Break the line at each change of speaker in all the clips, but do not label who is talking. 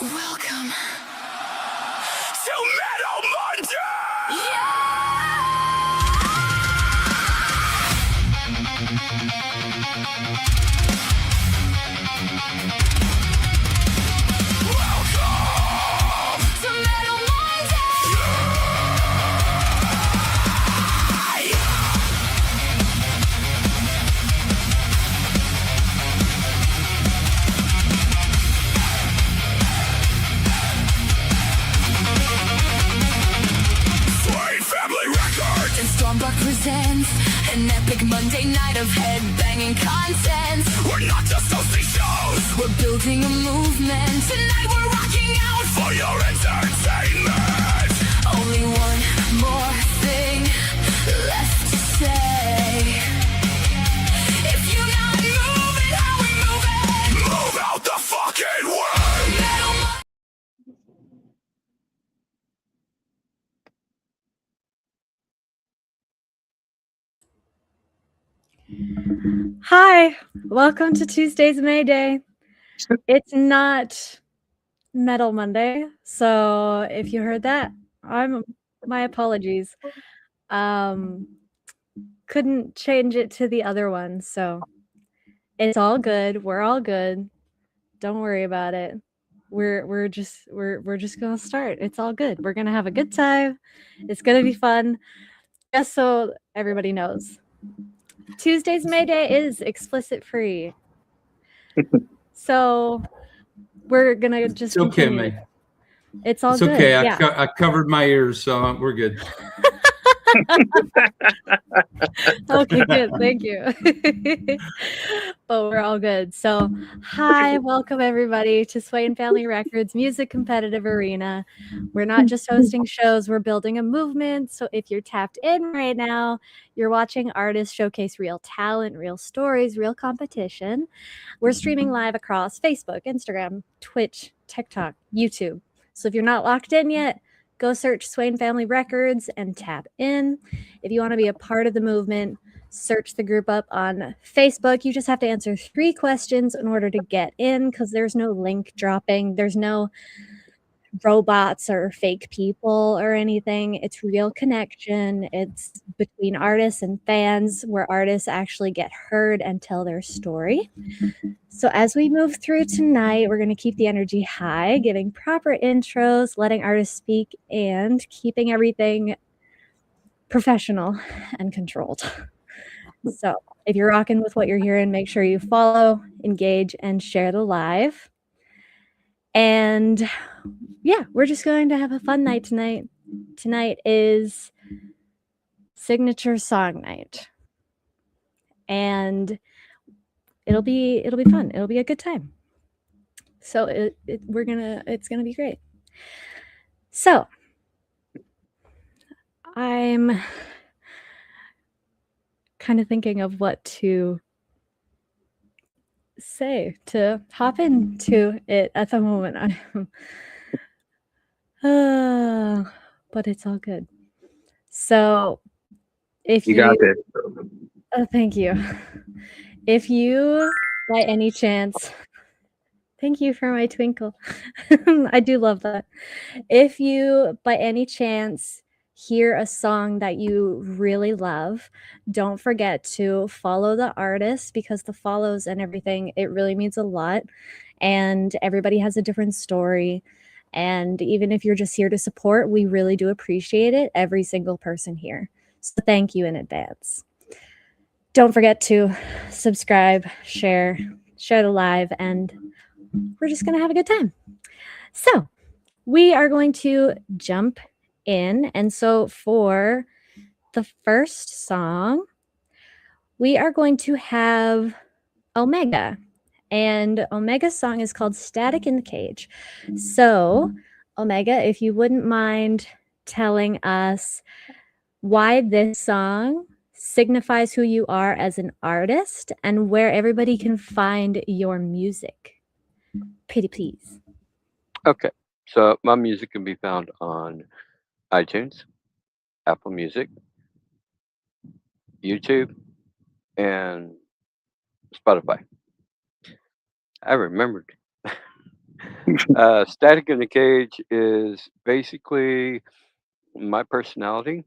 Welcome to Metal Monday! Yeah! Welcome to Metal Monday! Sweet Family Records and Stormblood presents an epic Monday night of headbanging content. We're not just hosting shows, we're building a movement. Tonight we're rocking out for your entertainment. Only one more thing left to say. If you're not moving how we move it, move out the fucking way. Metal
Hi, welcome to Tuesday's Mayday. It's not Metal Monday, so if you heard that, my apologies. Couldn't change it to the other one, so it's all good. We're all good. Don't worry about it. We're just gonna start. It's all good. We're gonna have a good time. It's gonna be fun. Just so everybody knows, Tuesday's Mayday is explicit free. So we're gonna just
It's okay,
continue.
May.
It's all
It's
good.
okay.
Yeah.
I covered my ears, so we're good.
Okay, good. Thank you. But we're all good. So, hi, welcome everybody to Swain Family Records Music Competitive Arena. We're not just hosting shows, we're building a movement. So, if you're tapped in right now, you're watching artists showcase real talent, real stories, real competition. We're streaming live across Facebook, Instagram, Twitch, TikTok, YouTube. So, if you're not locked in yet, go search Swain Family Records and tap in. If you want to be a part of the movement, search the group up on Facebook. You just have to answer 3 questions in order to get in because there's no link dropping. There's no robots or fake people or anything. It's real connection. It's between artists and fans where artists actually get heard and tell their story. So as we move through tonight, we're going to keep the energy high, giving proper intros, letting artists speak, and keeping everything professional and controlled. So if you're rocking with what you're hearing, make sure you follow, engage, and share the live. And yeah, we're just going to have a fun night tonight. Tonight is signature song night. And it'll be fun. It'll be a good time. So it's gonna be great. So I'm kind of thinking of what to say to hop into it at the moment. But it's all good. So if
You got this.
thank you. If you by any chance, thank you for my twinkle. I do love that. If you by any chance hear a song that you really love, don't forget to follow the artist because the follows and everything, it really means a lot. And everybody has a different story. And even if you're just here to support, we really do appreciate it, every single person here. So thank you in advance. Don't forget to subscribe, share the live, and we're just going to have a good time. So we are going to jump in. And so for the first song, we are going to have Omega. And Omega's song is called Static in the Cage. So, Omega, if you wouldn't mind telling us why this song signifies who you are as an artist and where everybody can find your music. Pretty please.
Okay, so my music can be found on iTunes, Apple Music, YouTube, and Spotify. I remembered. Static in the Cage is basically my personality,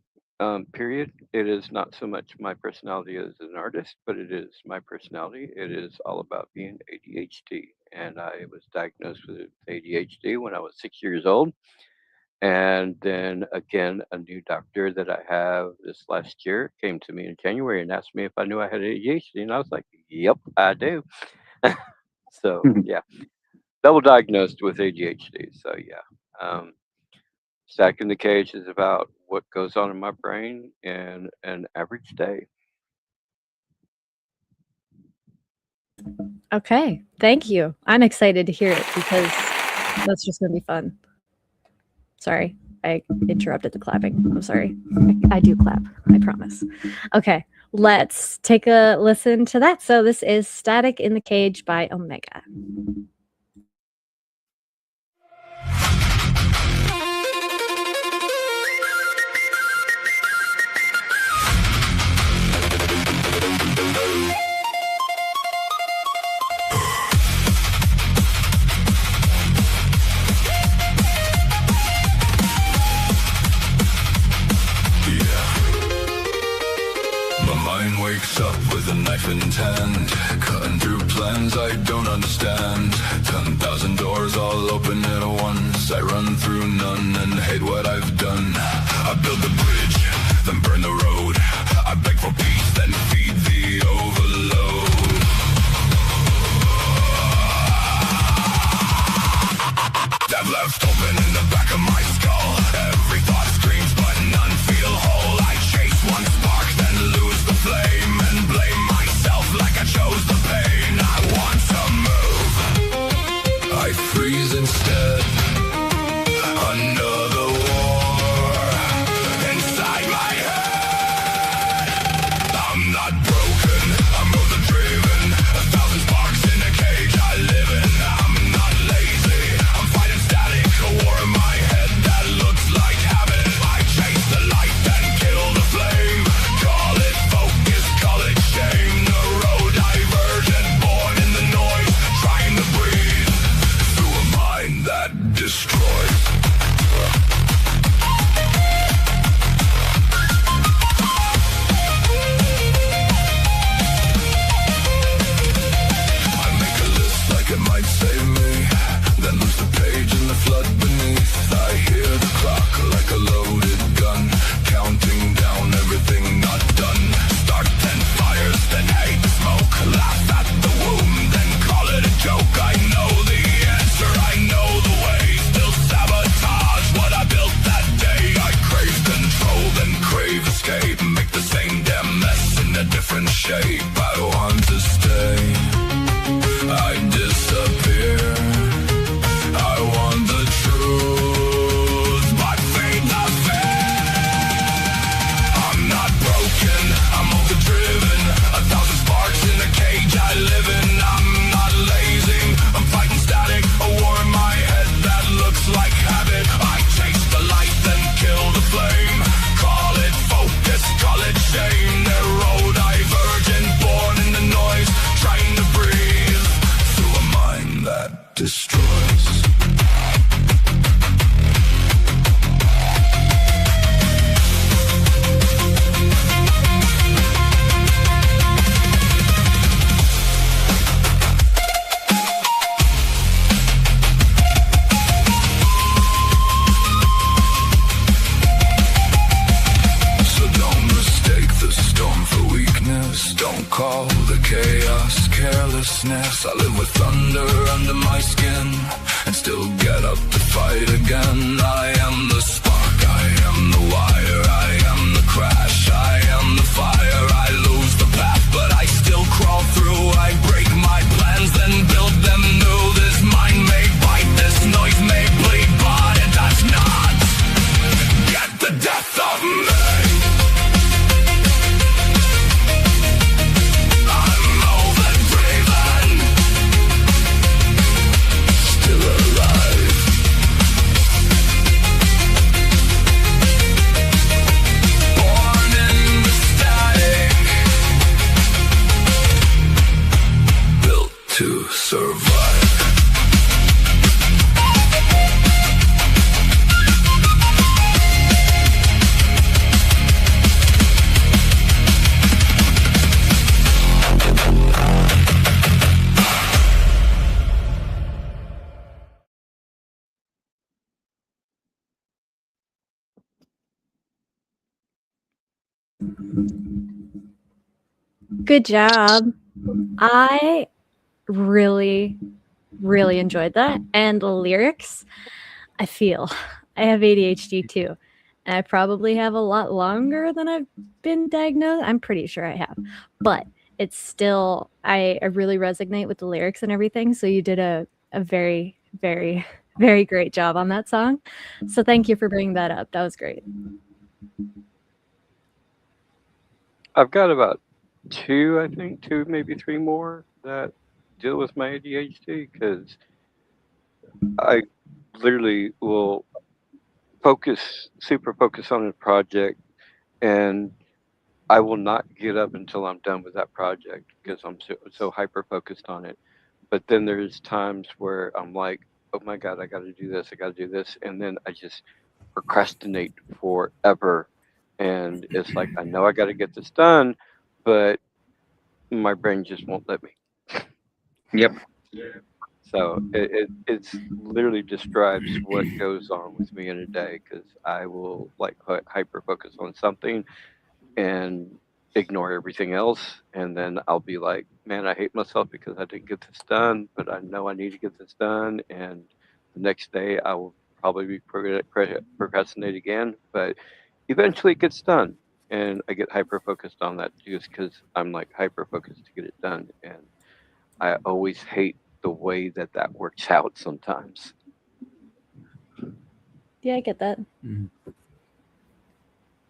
period. It is not so much my personality as an artist, but it is my personality. It is all about being ADHD. And I was diagnosed with ADHD when I was 6 years old. And then again, a new doctor that I have this last year came to me in January and asked me if I knew I had ADHD. And I was like, yep, I do. So, yeah, double diagnosed with ADHD. So, yeah. Stack in the Cage is about what goes on in my brain in an average day.
Okay, thank you. I'm excited to hear it because that's just gonna be fun. Sorry, I interrupted the clapping. I'm sorry. I do clap, I promise. Okay, let's take a listen to that. So this is Static in the Cage by Omega.
Wakes up with a knife in hand, cutting through plans I don't understand. 10,000 doors all open at once. I run through none and hate what I've done. I build the bridge, then burn the road. I beg for peace, then feed the overload. Death left open in the back of my skull. Every thought screams, but none feel whole. I chase one spark, then lose the flame, and blame myself like I chose the pain. I want to move, I freeze instead. Another war inside my head. I'm not broken, I'm overdriven. 1,000 sparks in a cage I live in. I'm not lazy, I'm fighting static. A war in my head that looks like habit. I chase the light, then kill the flame. Call it focus, call it shame. Neurodivergent, born in the noise, trying to breathe through a mind that destroys. I make a list like it might save me, then lose the page in the flood beneath. I hear the clock like a loaded gun, counting down everything not done. Start 10 fires, then hate the smoke. Laugh at the wound, then call it a joke. I know the answer, I know the way. Still sabotage what I built that day. I crave control, then crave escape. Make the same damn mess in a different shape. I want to stay, I disappear. I want the truth, but fade the fear. I'm not broken, I'm overdriven. 1,000 sparks in a cage I live in. I'm not lazy, I'm fighting static. A war in my head that looks like habit. I chase the light, then kill the flame. Call it focus, call it shame. Neurodivergent, born in the noise, trying to breathe through a mind that destroys. So don't mistake the storm for weakness. Don't call the chaos carelessness. I live with thunder under my skin and still get up to fight again. I am the spark, I am the wire, I am the crash, I am the fire. I lose the path, but I still crawl through. I break my plans, then build them new. This mind may bite, this noise may bleed, but it does not get the death of me. I'm overdriven, still alive.
Good job. I really, really enjoyed that. And the lyrics, I feel I have ADHD too. And I probably have a lot longer than I've been diagnosed. I'm pretty sure I have. But it's still, I really resonate with the lyrics and everything. So you did a very, very, very great job on that song. So thank you for bringing that up. That was great.
I've got about two, maybe three more that deal with my ADHD, because I literally will super focus on a project, and I will not get up until I'm done with that project because I'm so hyper focused on it. But then there's times where I'm like, oh my God, I got to do this, and then I just procrastinate forever. And it's like, I know I got to get this done, but my brain just won't let me.
Yep.
So it's literally describes what goes on with me in a day, because I will like hyper focus on something and ignore everything else, and then I'll be like, man, I hate myself because I didn't get this done, but I know I need to get this done, and the next day I will probably be procrastinate again, but eventually it gets done, and I get hyper focused on that just because I'm like hyper focused to get it done, and I always hate the way that works out sometimes.
Yeah, I get that.
Mhm.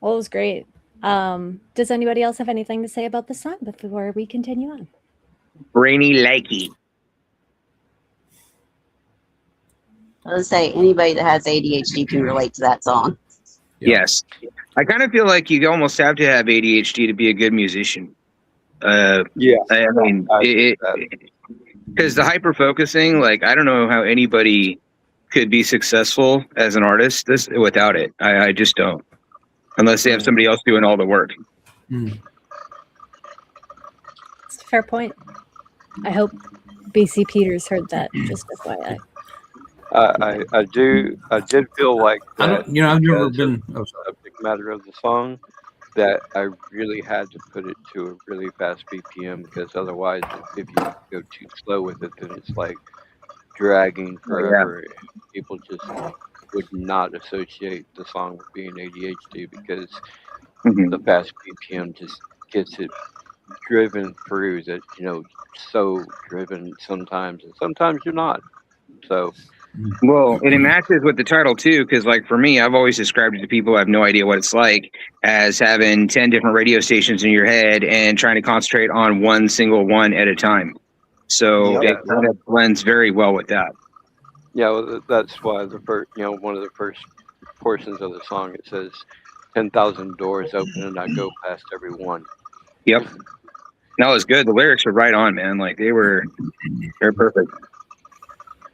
Well, it was great. Does anybody else have anything to say about the song before we continue on?
Rainy Lakey.
I would say anybody that has ADHD can relate to that song.
Yeah.
Yes. I kind of feel like you almost have to have ADHD to be a good musician.
Yeah,
I mean, because the hyper focusing, like, I don't know how anybody could be successful as an artist without it. I just don't, unless they have somebody else doing all the work.
Mm.
It's a fair point. I hope BC Peters heard that, just FYI.
I did feel like
I
that,
don't, I've never
because
been.
of the subject matter of the song, that I really had to put it to a really fast BPM, because otherwise, if you go too slow with it, then it's like dragging forever. And people just would not associate the song with being ADHD, because the fast BPM just gets it driven through, that so driven sometimes, and sometimes you're not. So
Well, and it matches with the title too, because like for me, I've always described it to people who have no idea what it's like as having 10 different radio stations in your head and trying to concentrate on one single one at a time. So it kind of blends very well with that.
yeah, well, that's why the first, one of the first portions of the song, it says 10,000 doors open and I go past every one.
Yep. That was good. The lyrics were right on, man. Like they're perfect.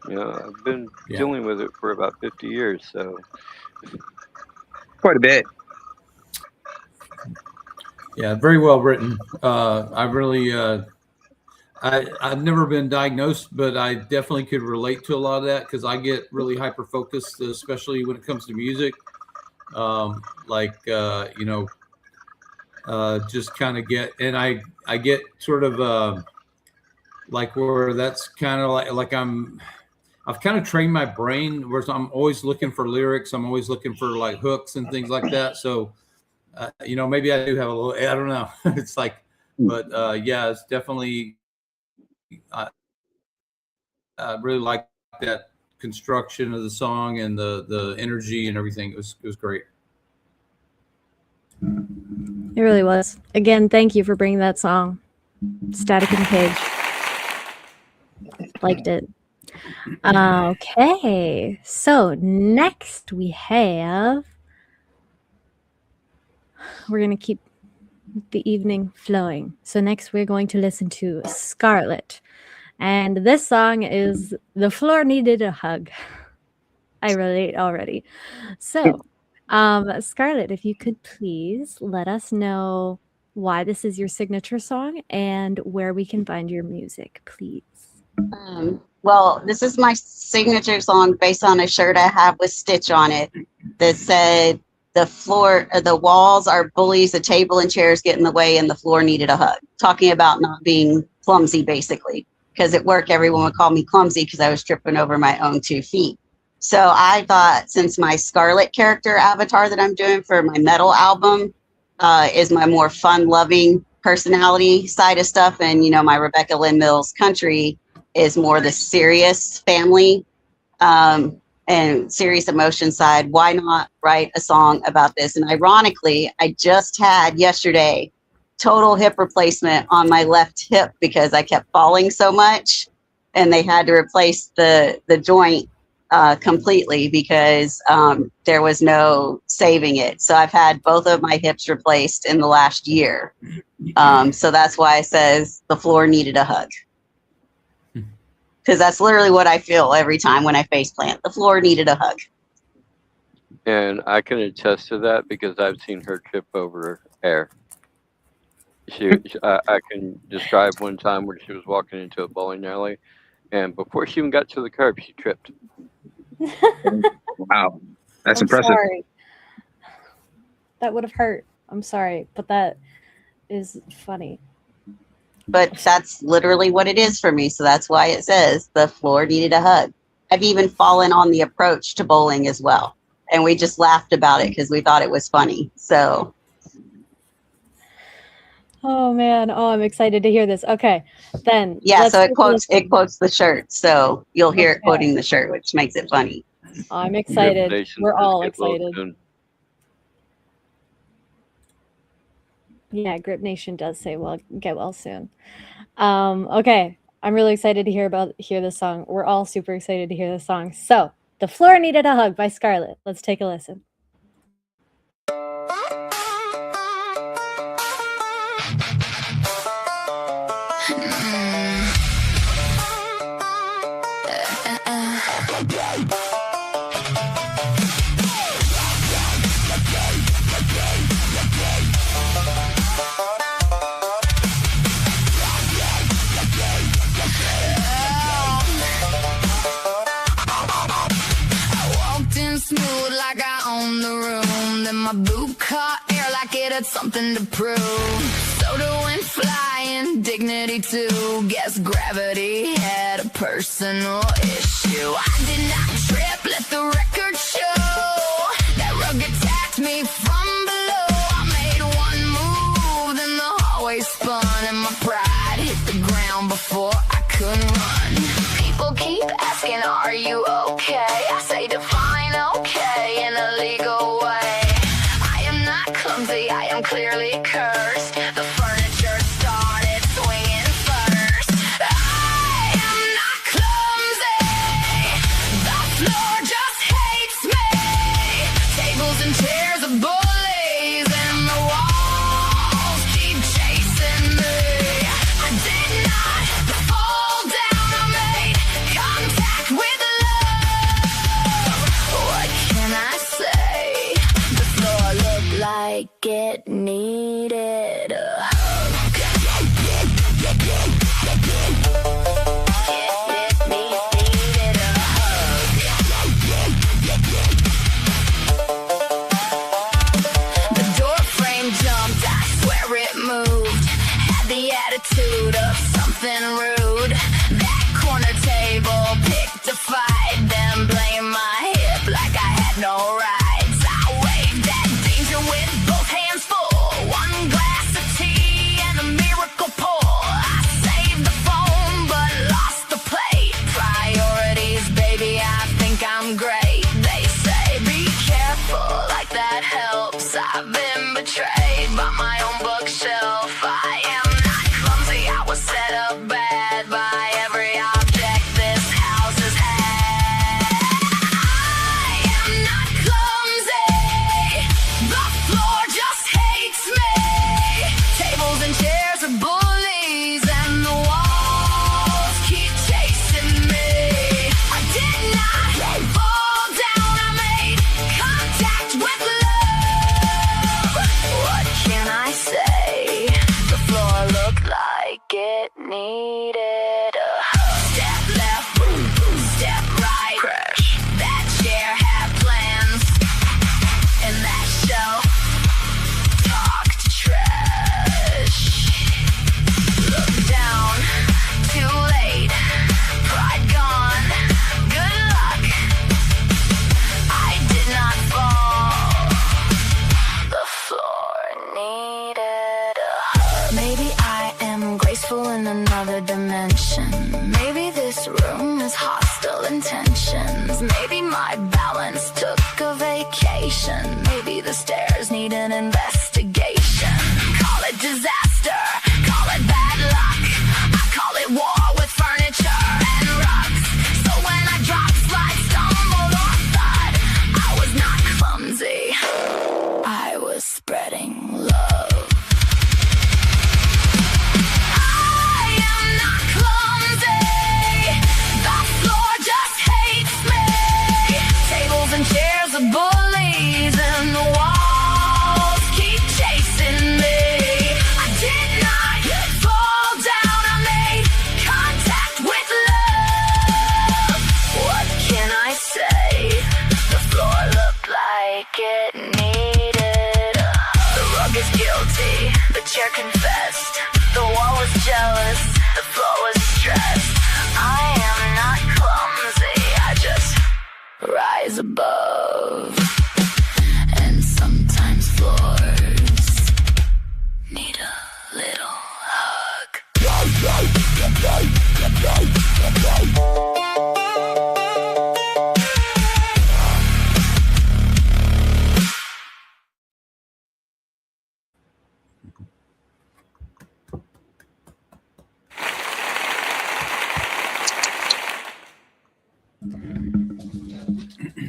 I've been dealing with it for about 50 years, so
quite a bit.
Yeah, very well written. I really, I've never been diagnosed, but I definitely could relate to a lot of that, because I get really hyper focused, especially when it comes to music. Just kind of get, and I get sort of like where that's kind of like I've kind of trained my brain where I'm always looking for lyrics. I'm always looking for like hooks and things like that. So, maybe I do have a little, I don't know. It's like, but yeah, it's definitely, I really like that construction of the song and the energy and everything. It was great.
It really was. Again, thank you for bringing that song. Static in the Cage. Liked it. Okay, so next we're going to keep the evening flowing. So next we're going to listen to Scarlet. And this song is The Floor Needed a Hug. I relate already. So, Scarlet, if you could please let us know why this is your signature song and where we can find your music, please.
Well, this is my signature song based on a shirt I have with Stitch on it that said, the floor, the walls are bullies, the table and chairs get in the way, and the floor needed a hug. Talking about not being clumsy, basically. Because at work, everyone would call me clumsy because I was tripping over my own 2 feet. So I thought, since my Scarlet character avatar that I'm doing for my metal album is my more fun-loving personality side of stuff, and my Rebecca Lynn Mills country is more the serious family and serious emotion side, why not write a song about this? And ironically, I just had yesterday total hip replacement on my left hip because I kept falling so much, and they had to replace the joint completely because there was no saving it. So I've had both of my hips replaced in the last year. So that's why it says the floor needed a hug. Because that's literally what I feel every time when I face plant. The floor needed a hug.
And I can attest to that because I've seen her trip over air. I can describe one time where she was walking into a bowling alley, and before she even got to the curb, she tripped.
Wow, that's
I'm
impressive.
Sorry. That would have hurt. I'm sorry, but that is funny.
But that's literally what it is for me. So that's why it says the floor needed a hug. I've even fallen on the approach to bowling as well. And we just laughed about it because we thought it was funny. So.
Oh man. Oh, I'm excited to hear this. Okay. Then.
Yeah. So it quotes the shirt. So you'll hear it quoting the shirt, which makes it funny.
I'm excited. We're all excited. Yeah, Grip Nation does say, "Well, get well soon." Okay, I'm really excited to hear this song. We're all super excited to hear this song. So, "The Floor Needed a Hug" by Scarlet. Let's take a listen.
Smooth like I own the room. Then my boot caught air like it had something to prove. Soda went flying, dignity too. Guess gravity had a personal issue. I did not trip, let the record show. That rug attacked me from below. I made one move, then the hallway spun, and my pride hit the ground before I could run. People keep asking, are you okay? I say define okay in a legal way. I am not clumsy, I am clearly cursed. The furniture started swinging first. I am not clumsy, the floor just hates me. Tables and chairs are bullies, and the walls keep chasing me. I did not fall down, I made contact with love. What can I say? The floor looked like it needed a hug. It needed a hug. The door frame jumped, I swear it moved. Had the attitude of something rude. That corner table picked a fight, then blamed my hip like I had no rights. I waved that danger with both hands full. One glass of tea and a miracle pull. I saved the phone but lost the plate. Priorities, baby, I think I'm great. They say be careful, like that helps. I've been betrayed by my own bookshelf. I am not clumsy, I was set up bad by every object this house has had. I am not clumsy, the floor just hates me. Tables and chairs are bullies, and the walls keep chasing me. I did not fall down, I made contact with love. What can I hostile intentions. Maybe my balance took a vacation. Maybe the stairs need an investigation. Call it disaster, call it bad luck. I call it war with furniture and rugs. So when I dropped, slide, stumbled, or thud, I was not clumsy, I was spreading love. I am not clumsy, the floor just hates me. Tables and chairs are bullies and the walls keep chasing me. I did not fall down, I made contact with love. What can I say? The floor looked like it needed. The rug is guilty, the chair confessed. The wall was jealous, the floor was stressed. I am not clumsy, I just rise above. And sometimes floors need a little hug.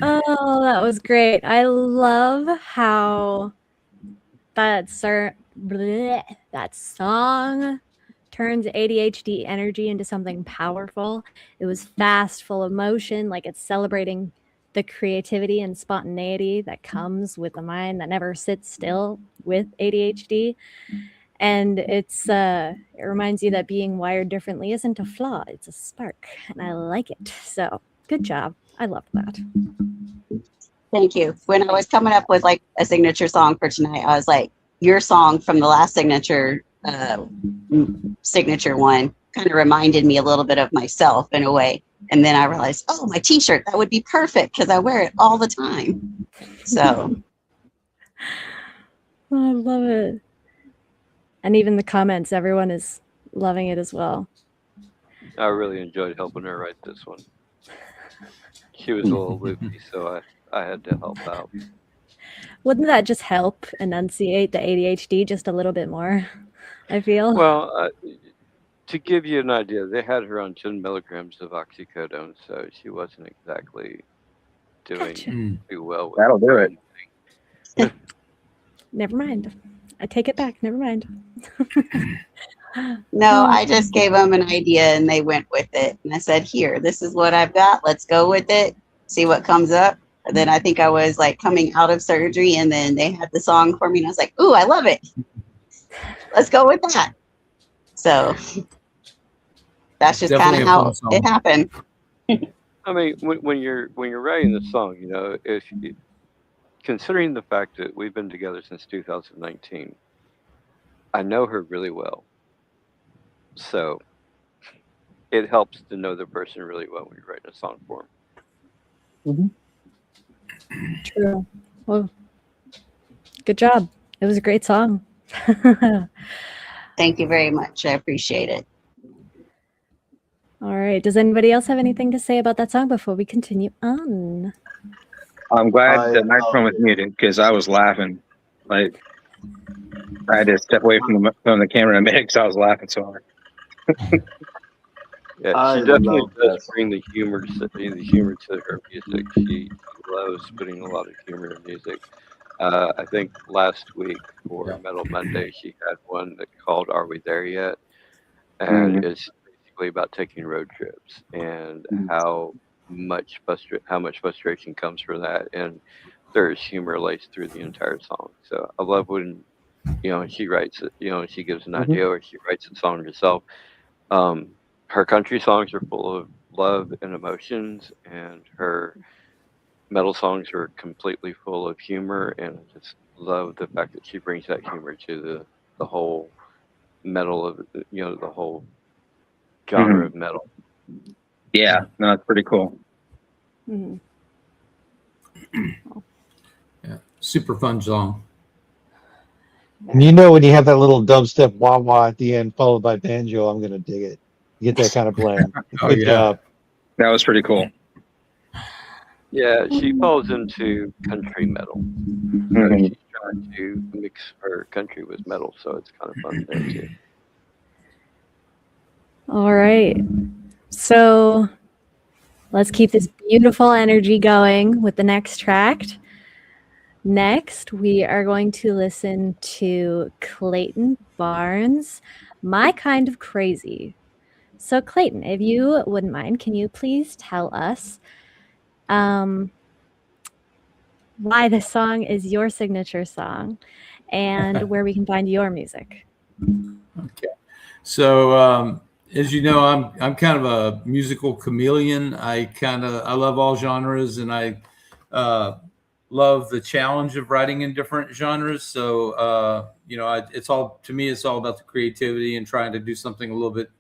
Oh, that was great. I love how that that song turns ADHD energy into something powerful. It was fast, full of motion, like it's celebrating the creativity and spontaneity that comes with a mind that never sits still with ADHD. And it reminds you that being wired differently isn't a flaw, it's a spark. And I like it. So good job. I love that.
Thank you. When I was coming up with like a signature song for tonight, I was like, your song from the last signature one kind of reminded me a little bit of myself in a way. And then I realized, oh, my t-shirt, that would be perfect because I wear it all the time. So
Oh, I love it. And even the comments, everyone is loving it as well.
I really enjoyed helping her write this one. She was a little loopy, so I had to help out.
Wouldn't that just help enunciate the ADHD just a little bit more? I feel.
Well, to give you an idea, they had her on 10 milligrams of oxycodone, so she wasn't exactly doing too well with
That'll do it.
Never mind. I take it back. Never mind.
no, I just gave them an idea and they went with it. And I said, here, this is what I've got. Let's go with it. See what comes up. And then I think I was like coming out of surgery and then they had the song for me and I was like, ooh, I love it. Let's go with that. So that's just kind of how it happened.
I mean, when you're writing the song, you know, considering the fact that we've been together since 2019, I know her really well. So it helps to know the person really well when you're writing a song for them.
True. Well, good job. It was a great song.
Thank you very much. I appreciate it.
All right. Does anybody else have anything to say about that song before we continue on?
I'm glad the microphone was muted because I was laughing. Like I had to step away from the camera in a minute because I was laughing so hard.
Yeah, she definitely does bring the humor to her music. She loves putting a lot of humor in music. I think last week for Metal Monday, she had one that called "Are We There Yet?" and it's basically about taking road trips and how much frustration comes from that, and there's humor laced through the entire song. So I love when she writes it. She gives an idea or she writes a song herself. Her country songs are full of love and emotions, and her metal songs are completely full of humor. And I just love the fact that she brings that humor to the whole metal of the whole genre of metal.
Yeah, no, it's pretty cool.
Mm-hmm.
Yeah, super fun song.
And when you have that little dubstep wah wah at the end followed by banjo, I'm gonna dig it. You get that kind of blend. Good job.
That was pretty cool.
Yeah, she falls into country metal. So
Mhm.
she's trying to mix her country with metal, so it's kind of fun there too.
All right. So let's keep this beautiful energy going with the next track. Next, we are going to listen to Clayton Barnes, My Kind of Crazy. So, Clayton, if you wouldn't mind, can you please tell us why this song is your signature song and where we can find your music?
Okay. So, as you know, I'm kind of a musical chameleon. I love all genres, and I love the challenge of writing in different genres. So, it's all about the creativity and trying to do something a little bit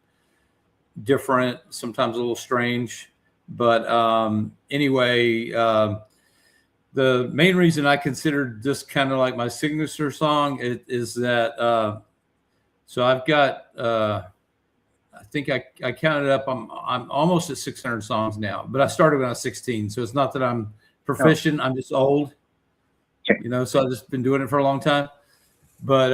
different, sometimes a little strange. But anyway, the main reason I considered this kind of like my signature song is that. So I've got, I think I counted up. I'm almost at 600 songs now, but I started when I was 16. So it's not that I'm proficient. I'm just old, so I've just been doing it for a long time. But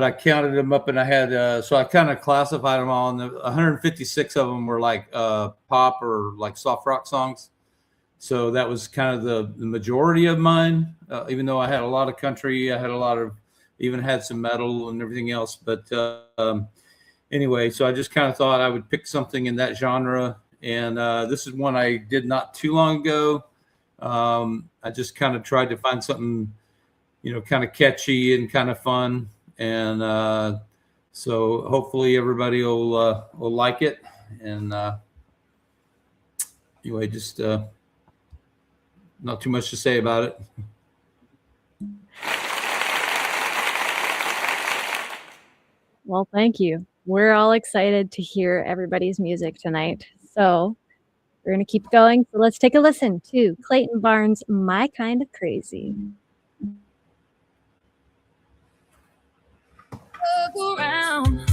I counted them up, and I had, so I kind of classified them all, and 156 of them were like pop or like soft rock songs. So that was kind of the majority of mine, even though I had a lot of country, I had a lot of, even had some metal and everything else. But anyway, so I just kind of thought I would pick something in that genre. And this is one I did not too long ago. I just kind of tried to find something, kind of catchy and kind of fun. And so hopefully everybody will like it. And anyway, just not too much to say about it.
Well, thank you. We're all excited to hear everybody's music tonight. So we're going to keep going. So let's take a listen to Clayton Barnes' My Kind of Crazy.
Look around.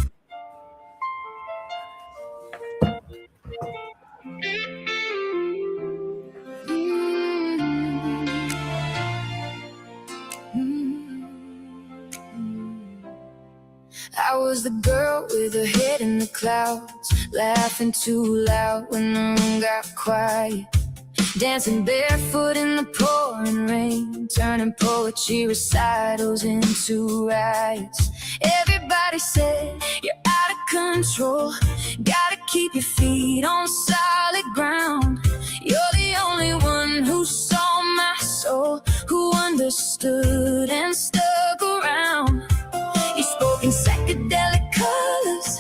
I was the girl with her head in the clouds, laughing too loud when the room got quiet, dancing barefoot in the pouring rain, turning poetry recitals into riots. Everybody said you're out of control, gotta keep your feet on solid ground. You're the only one who saw my soul, who understood and stuck around. You spoke in psychedelic colors,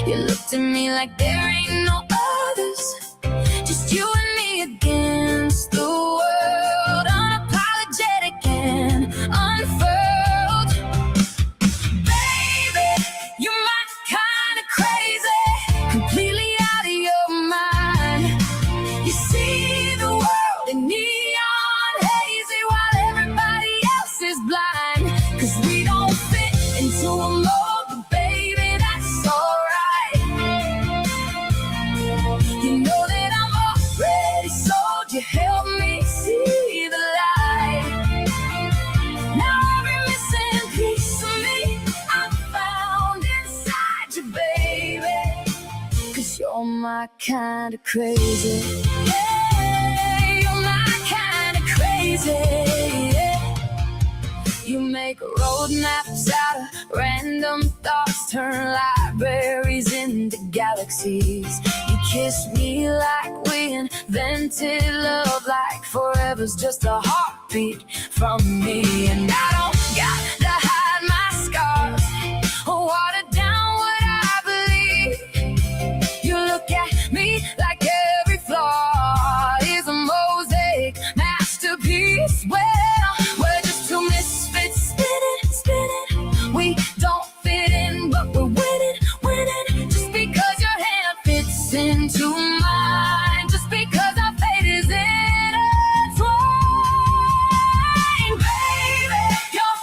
you looked at me like there ain't no others, just you and me against the world, unapologetic and unfurled. Baby, you're my kind of crazy, completely out of your mind. You see the world in neon hazy while everybody else is blind. 'Cause we don't fit into a mold, but baby, that's alright. You know that I'm already sold, you help me see the light. Now every missing piece of me I found inside you, baby. 'Cause you're my kind of crazy. Yeah, you're my kind of crazy. Yeah. You make roadmaps out of random thoughts, turn libraries into galaxies. You kiss me like we invented love, like forever's just a heartbeat from me. And I don't got to hide my scars or water down what I believe. You look at me like every flaw is a mosaic masterpiece. Well, we're just two misfits spinning. We don't fit in, but we're winning. Just because your hand fits into mine, just because our fate is intertwined. Baby, you're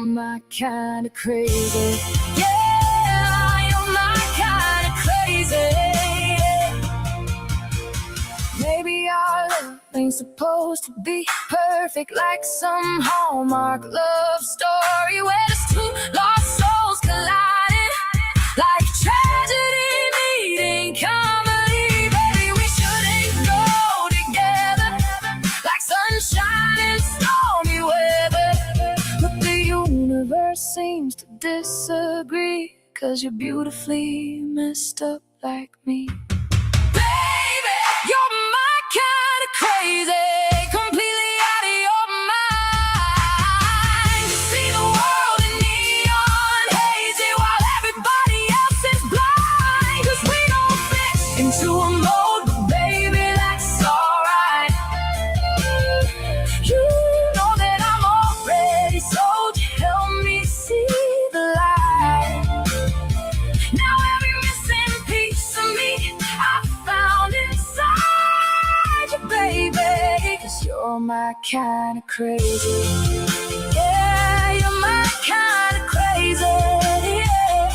my kind of crazy. Yeah, you're my kind of crazy. Maybe our love ain't supposed to be perfect, like some Hallmark love story where there's two lost souls colliding, like tragedy meeting comedy. Baby, we shouldn't go together, like sunshine and stormy weather. But the universe seems to disagree, 'cause you're beautifully messed up like me. Baby, you're my kind of crazy, completely out of your mind. See the world in neon hazy while everybody else is blind. 'Cause we don't fit into a mold, but baby, that's alright. You know that I'm already sold. Help me see the light. Now every missing piece of me I found inside you, baby. 'Cause you're my kind of crazy. Yeah, you're my kind of crazy. Yeah,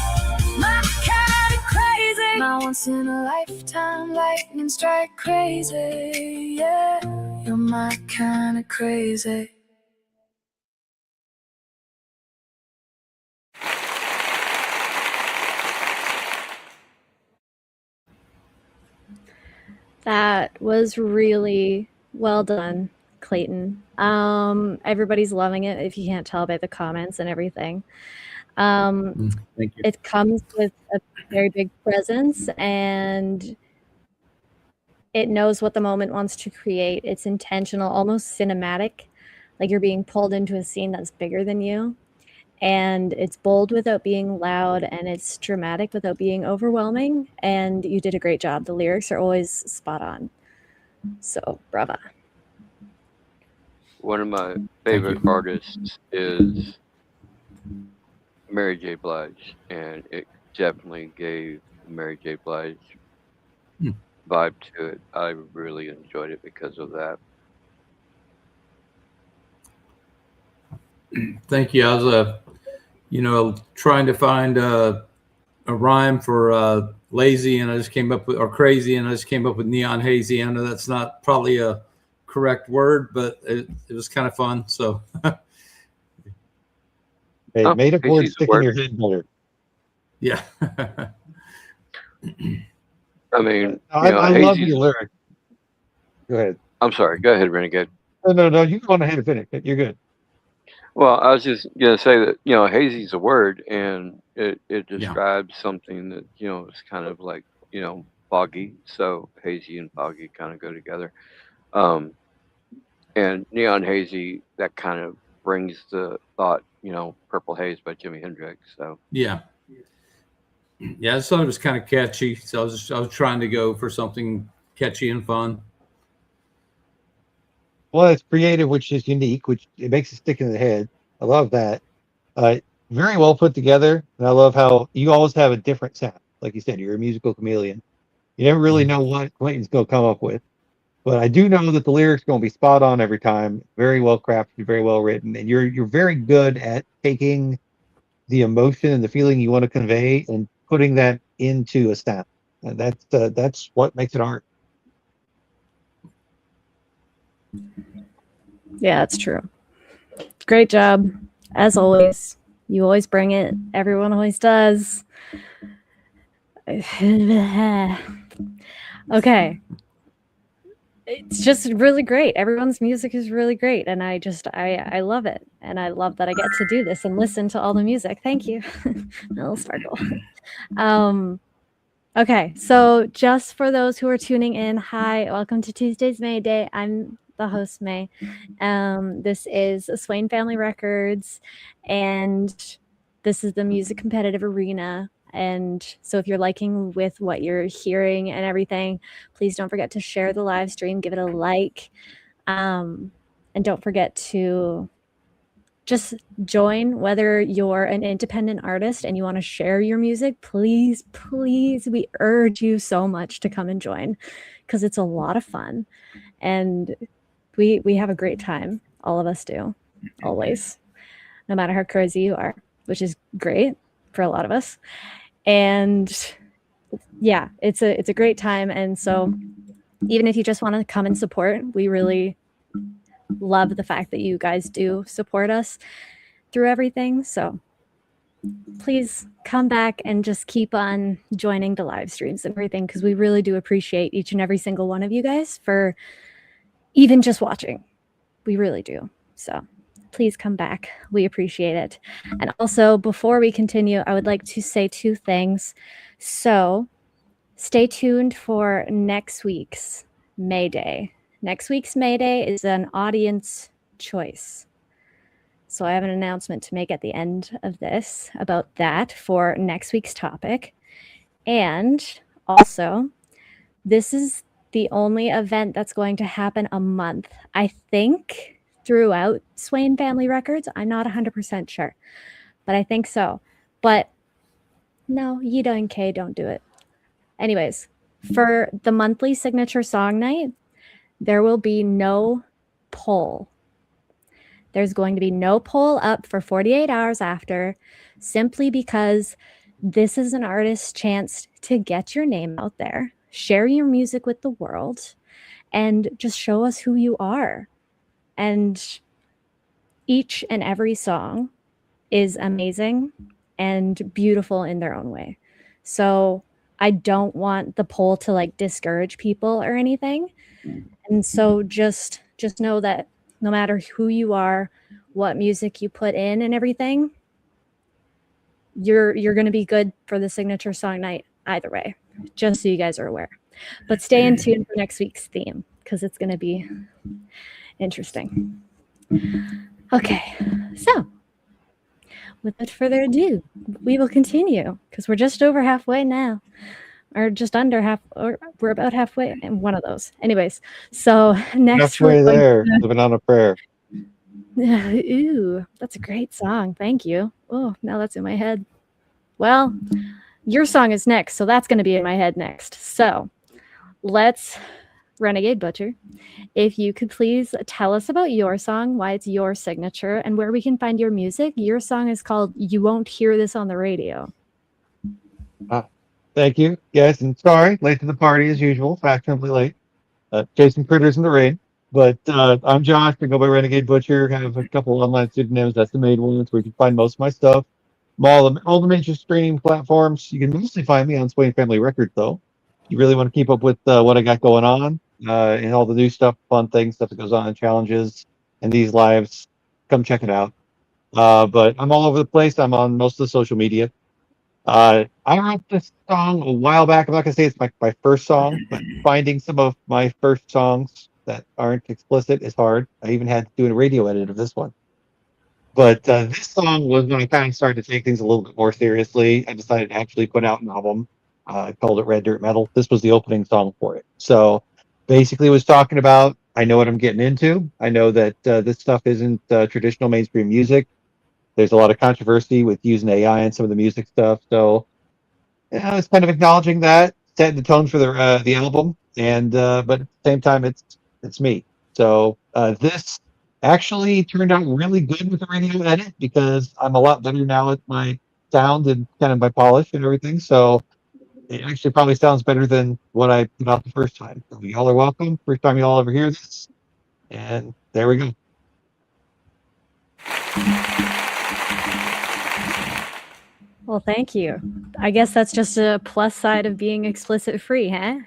my kind of crazy. My once in a lifetime lightning strike crazy. Yeah, you're my kind of crazy.
That was really well done, Clayton. Everybody's loving it, if you can't tell by the comments and everything.
Thank you.
It comes with a very big presence, and it knows what the moment wants to create. It's intentional, almost cinematic, like you're being pulled into a scene that's bigger than you. And it's bold without being loud, and it's dramatic without being overwhelming. And you did a great job. The lyrics are always spot on. So, brava.
One of my favorite artists is Mary J. Blige, and it definitely gave Mary J. Blige vibe to it. I really enjoyed it because of that.
Thank you. I was, trying to find a rhyme for lazy, and I just came up with, or crazy, and I just came up with neon hazy. I know that's not probably a correct word, but it was kind of fun. So,
it made a word stick in your head better.
Yeah.
I mean,
I love your lyric. Go ahead.
I'm sorry. Go ahead, Renegade.
No. You go on ahead and finish it. You're good.
Well, I was just gonna say that hazy's a word, and it describes something that is kind of like foggy. So hazy and foggy kind of go together. And neon hazy, that kind of brings the thought, Purple Haze by Jimi Hendrix. So
yeah, I just thought it was kind of catchy. So I was trying to go for something catchy and fun.
Well, it's creative, which is unique, which it makes it stick in the head. I love that. Very well put together, and I love how you always have a different sound. Like you said, you're a musical chameleon. You never really know what Clayton's going to come up with, but I do know that the lyrics are going to be spot on every time. Very well crafted, very well written, and you're very good at taking the emotion and the feeling you want to convey and putting that into a sound. And that's what makes it art.
Yeah, it's true. Great job, as always. You always bring it. Everyone always does. Okay. It's just really great. Everyone's music is really great, and I love it. And I love that I get to do this and listen to all the music. Thank you. Little sparkle. Okay, so just for those who are tuning in, hi, welcome to Tuesday's Mayday. I'm the host, May. This is Swain Family Records, and this is the Music Competitive Arena. And so if you're liking with what you're hearing and everything, please don't forget to share the live stream, give it a like, and don't forget to just join. Whether you're an independent artist and you want to share your music, please, we urge you so much to come and join, because it's a lot of fun, and we have a great time. All of us do, always. no matter how crazy you are, which is great for a lot of us. And yeah, it's a great time. And so even if you just want to come and support, we really love the fact that you guys do support us through everything. So please come back and just keep on joining the live streams and everything, because we really do appreciate each and every single one of you guys for even just watching. We really do. So please come back. We appreciate it. And also, before we continue, I would like to say 2 things. So stay tuned for next week's Mayday. Next week's Mayday is an audience choice. So I have an announcement to make at the end of this about that for next week's topic. And also, this is the only event that's going to happen a month, I think, throughout Swain Family Records. I'm not 100% sure, but I think so. But no, Yida and Kay don't do it. Anyways, for the monthly signature song night, there will be no poll. There's going to be no poll up for 48 hours after, simply because this is an artist's chance to get your name out there, share your music with the world, and just show us who you are. And each and every song is amazing and beautiful in their own way. So I don't want the poll to like discourage people or anything. And so just know that no matter who you are, what music you put in and everything, you're going to be good for the signature song night either way, just so you guys are aware. But stay in tune for next week's theme, because it's going to be interesting. Okay, so without further ado, we will continue, because we're just over halfway now. Or just under half, or we're about halfway in one of those. Anyways, so next
Halfway there, living on a prayer.
Ooh, that's a great song. Thank you. Oh, now that's in my head. Well, your song is next, so that's going to be in my head next. So let's, Renegade Butcher, if you could please tell us about your song, why it's your signature, and where we can find your music. Your song is called You Won't Hear This on the Radio.
Thank you. Yes, and sorry, late to the party as usual, fashionably late. Chasing critters in the rain. But I'm Josh. I go by Renegade Butcher. Have a couple online pseudonyms. That's the main ones where you can find most of my stuff. All the major streaming platforms. You can mostly find me on Swain Family Records, though. You really want to keep up with what I got going on and all the new stuff, fun things, stuff that goes on, challenges, and these lives. Come check it out. But I'm all over the place. I'm on most of the social media. I wrote this song a while back. I'm not going to say it's my first song, but finding some of my first songs that aren't explicit is hard. I even had to do a radio edit of this one. But this song was when I kind of started to take things a little bit more seriously. I decided to actually put out an album. I called it Red Dirt Metal. This was the opening song for it. So basically it was talking about, I know what I'm getting into. I know that this stuff isn't traditional mainstream music. There's a lot of controversy with using AI and some of the music stuff. So yeah, it's kind of acknowledging that, setting the tone for the album, and but at the same time, it's me. So this actually turned out really good with the radio edit, because I'm a lot better now at my sound and kind of my polish and everything. So it actually probably sounds better than what I put out the first time. So y'all are welcome. First time y'all ever hear this, and there we go.
Well, thank you. I guess that's just a plus side of being explicit free, huh?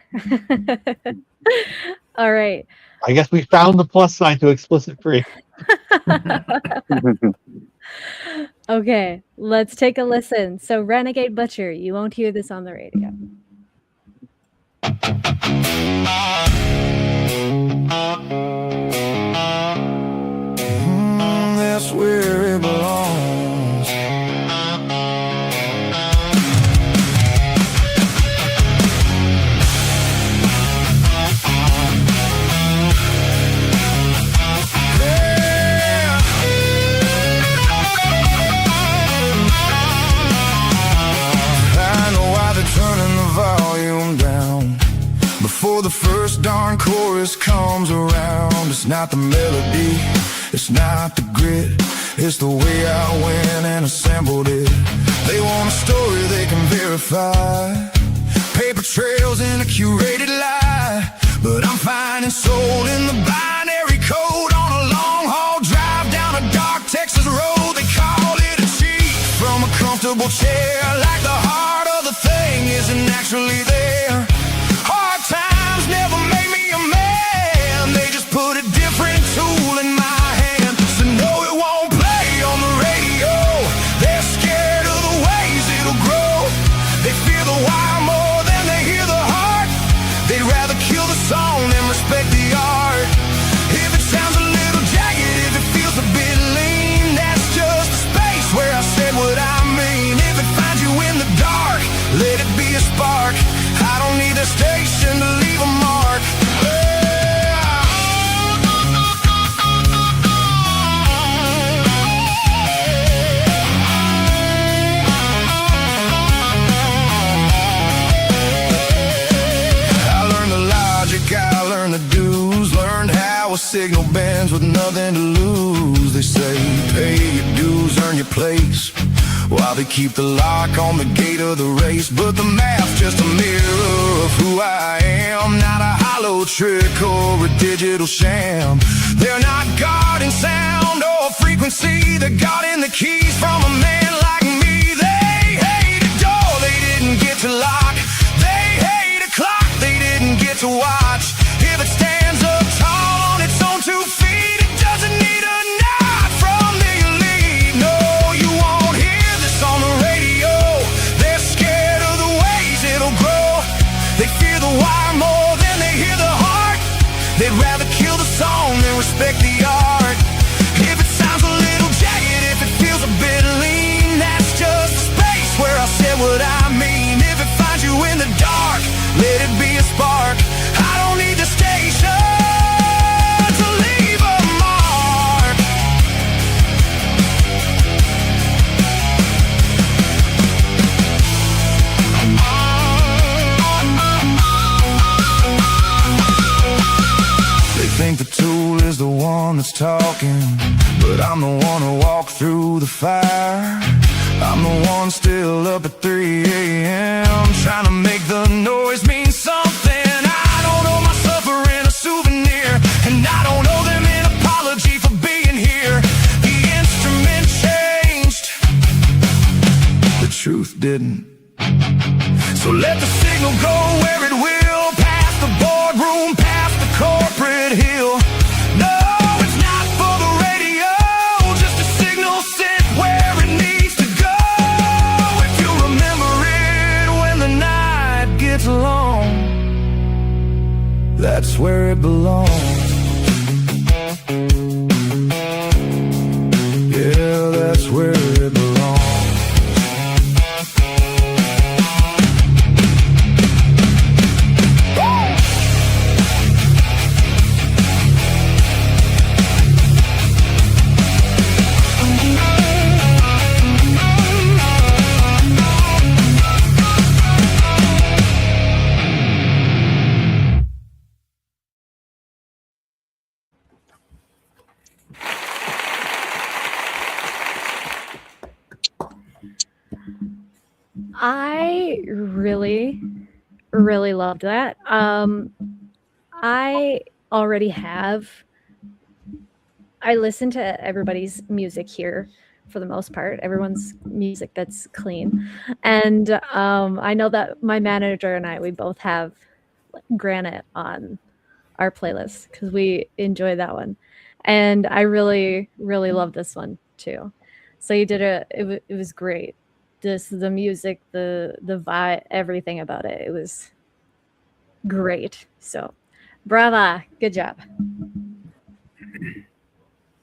All right.
I guess we found the plus side to explicit free.
Okay, let's take a listen. So, Renegade Butcher, you won't hear this on the radio.
That's where it belongs. Turning the volume down before the first darn chorus comes around. It's not the melody, it's not the grit, It's the way I went and assembled it. They want a story they can verify. Paper trails in a curated lie. But I'm finding soul in the binary code on a long haul drive down a dark Texas road. They call it a cheat from a comfortable chair, like the heart of the thing isn't actually there. Hard times never made me a man. They just put a different tool in my hand. So no, it won't play on the radio. They're scared of the ways it'll grow. They fear the wire more than they hear the heart. They'd rather kill the song than respect the art. If it sounds a little jagged, if it feels a bit lean, that's just the space where I said what I mean. If it finds you in the dark, let it be a spark. I don't need a station to leave a mark. I learned the logic, I learned the dues, learned how a signal bends with nothing to lose. They say pay your dues, earn your place, while they keep the lock on the gate of the race. But the map's just a mirror of who I am, not a hollow trick or a digital sham. They're not guarding sound or frequency, they're guarding the keys from a man like me. They hate a door they didn't get to lock. They hate a clock they didn't get to watch. If it stands up tall on its own 2 feet, it doesn't need a nod from the elite. No, you won't hear this on the radio. They're scared of the ways it'll grow. They fear the wire more than they hear the heart. They'd rather kill the song than respect the art. If it sounds a little jagged, if it feels a bit lean, that's just the space where I said what I mean. If it finds you in the dark, let it be a spark. I don't need the station to leave a mark. They think the tool is the one that's talking, but I'm the one who walked through the fire. I'm the one still up at 3 a.m. trying to make the noise mean something. I don't owe my suffering a souvenir, and I don't owe them an apology for being here. The instrument changed, the truth didn't. So let the signal go where it will, past the boardroom, past the corporate hill. No, it's not for the radio, just a signal sent where it needs to go. If you remember it when the night gets long, that's where it belongs. Yeah, that's where it belongs.
I really, really loved that. I already have. I listen to everybody's music here for the most part. Everyone's music that's clean, and I know that my manager and I, we both have Granite on our playlist because we enjoy that one, and I really, really love this one too. So you did it was great. The music, the vibe, everything about it. It was great. So brava, good job.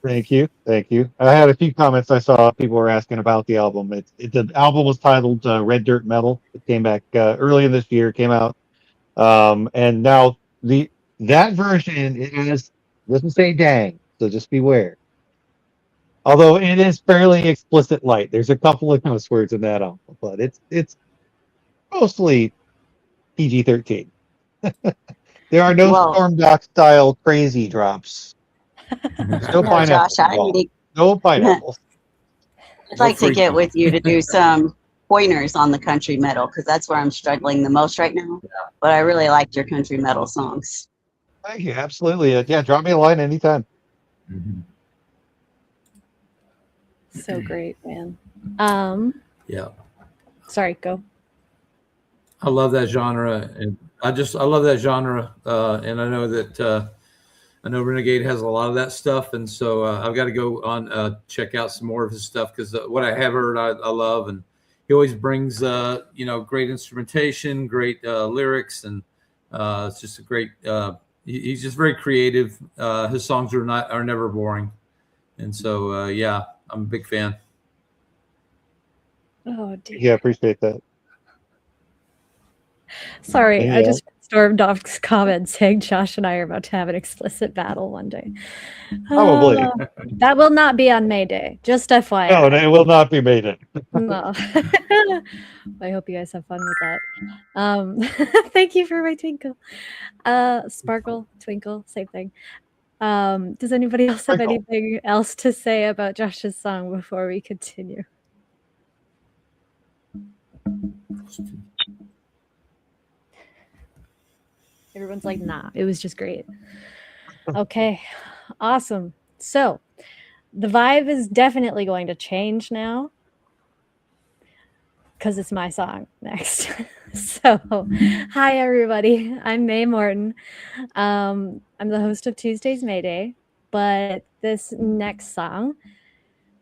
Thank you. Thank you. I had a few comments I saw. People were asking about the album. The album was titled Red Dirt Metal. It came back early in this year, came out. And now that version, doesn't say dang, so just beware. Although it is fairly explicit light. There's a couple of cuss words in that album, but it's mostly PG-13. There are no
Well,
Storm Dock style crazy drops. Still
no,
pineapple
Josh, I
involved.
need to
No pineapples.
I'd
No
like to get
freaking.
with you to do some pointers on the country metal because that's where I'm struggling the most right now. But I really liked your country metal songs.
Thank you. Absolutely. Yeah, drop me a line anytime.
Mhm.
So great, man.
Yeah.
Sorry, go.
I love that genre, and I love that genre, and I know that I know Renegade has a lot of that stuff, and so I've got to go on check out some more of his stuff because what I have heard I love, and he always brings great instrumentation, great lyrics, and it's just a great. He's just very creative. His songs are never boring, and so yeah, I'm a big fan.
Oh dear.
Yeah, appreciate that.
Sorry, I
Yeah.
just stormed off comments saying Josh and I are about to have an explicit battle one day.
Probably.
That will not be on Mayday. Just FYI.
No, it will not be made in.
No. I hope you guys have fun with that. Thank you for my twinkle. Sparkle, twinkle, same thing. Does anybody else have
Sprinkle.
anything else to say about Josh's song before we continue? Everyone's like, nah, it was just great. Okay, awesome. So the vibe is definitely going to change now because it's my song next. So, hi everybody, I'm May Morton. I'm the host of Tuesday's Mayday, but this next song,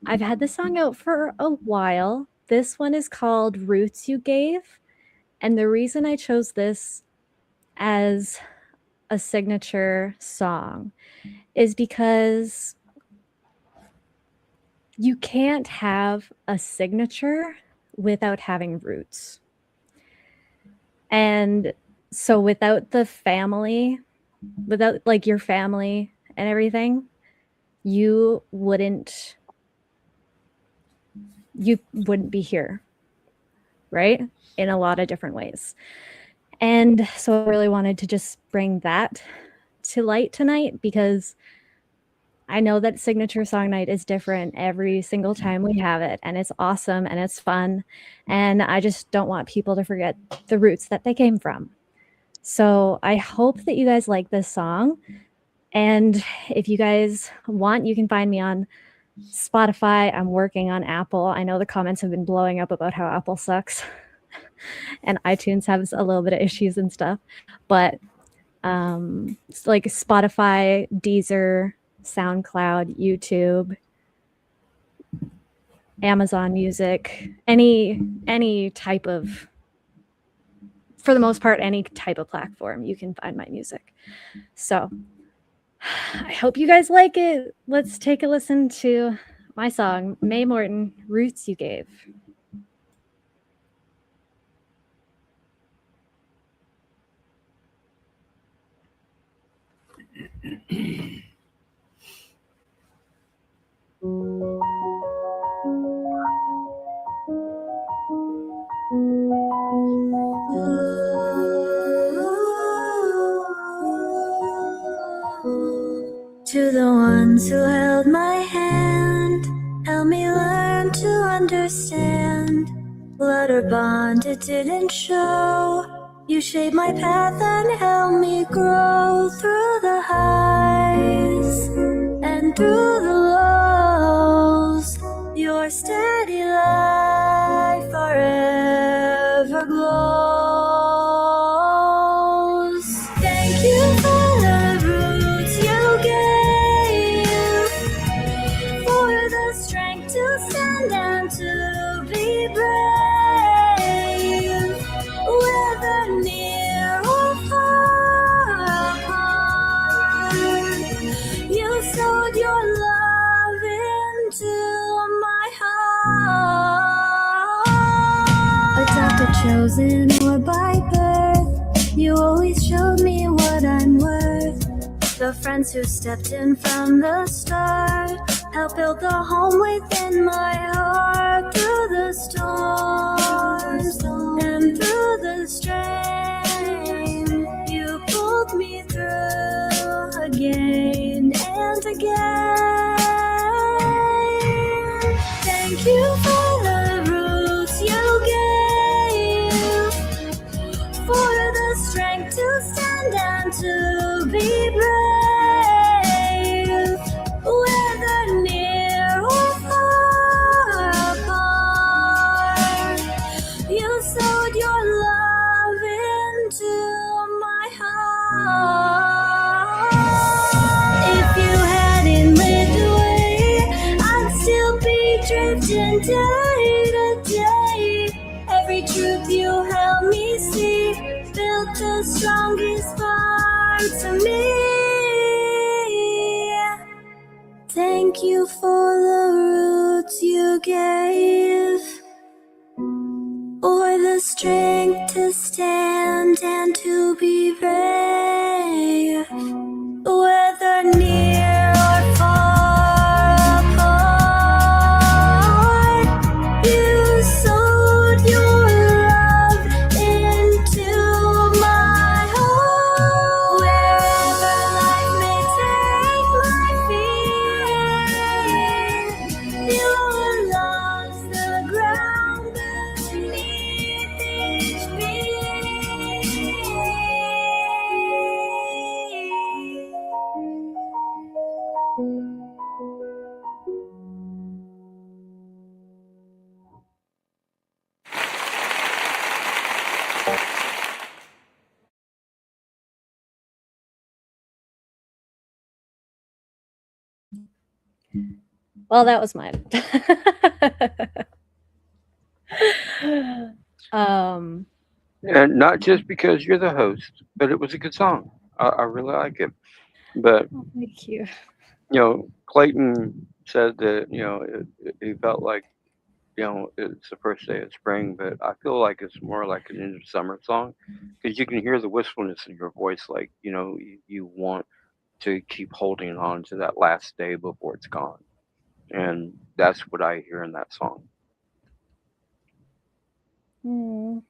I've had this song out for a while. This one is called Roots You Gave, and the reason I chose this as a signature song is because you can't have a signature without having roots. And so without the family, without like your family and everything, you wouldn't be here, right? In a lot of different ways. And so I really wanted to just bring that to light tonight because I know that signature song night is different every single time we have it, and it's awesome and it's fun. And I just don't want people to forget the roots that they came from. So I hope that you guys like this song. And if you guys want, you can find me on Spotify. I'm working on Apple. I know the comments have been blowing up about how Apple sucks and iTunes has a little bit of issues and stuff. But it's like Spotify, Deezer, SoundCloud, YouTube, Amazon Music, any type of, for the most part, any type of platform you can find my music. So I hope you guys like it. Let's take a listen to my song, May Morton, Roots You Gave.
To the ones who held my hand, helped me learn to understand. Blood or bond, it didn't show. You shaped my path and helped me grow through the highs and through the lows. Your steady light forever glows. Thank you for the roots you gave, for the strength to stand and to be brave, whether near or far apart. You sowed your love into my heart. Adopted, chosen, or by birth, you always showed me what I'm worth. The friends who stepped in from the start helped build the home within my heart. Through the storms and through the strain, you pulled me through again and again. Thank you for the roots you gave, for the strength to stand and to be brave, whether near or far apart. You sowed your love into my heart. If you hadn't lit the way, I'd still be drifting day to day. Every truth you helped me see built the strongest parts of me. Thank you for the roots you gave, or the strength to stand and to be brave, whether near or far apart. You sowed your love into my heart. Wherever life may take my feet, your love's the ground beneath each
Well, that was mine.
And not just because you're the host, but it was a good song. I really like it. But
Thank you.
Clayton said that he felt like it's the first day of spring, but I feel like it's more like an end of summer song because you can hear the wistfulness in your voice, like you want to keep holding on to that last day before it's gone, and that's what I hear in that song.
Well,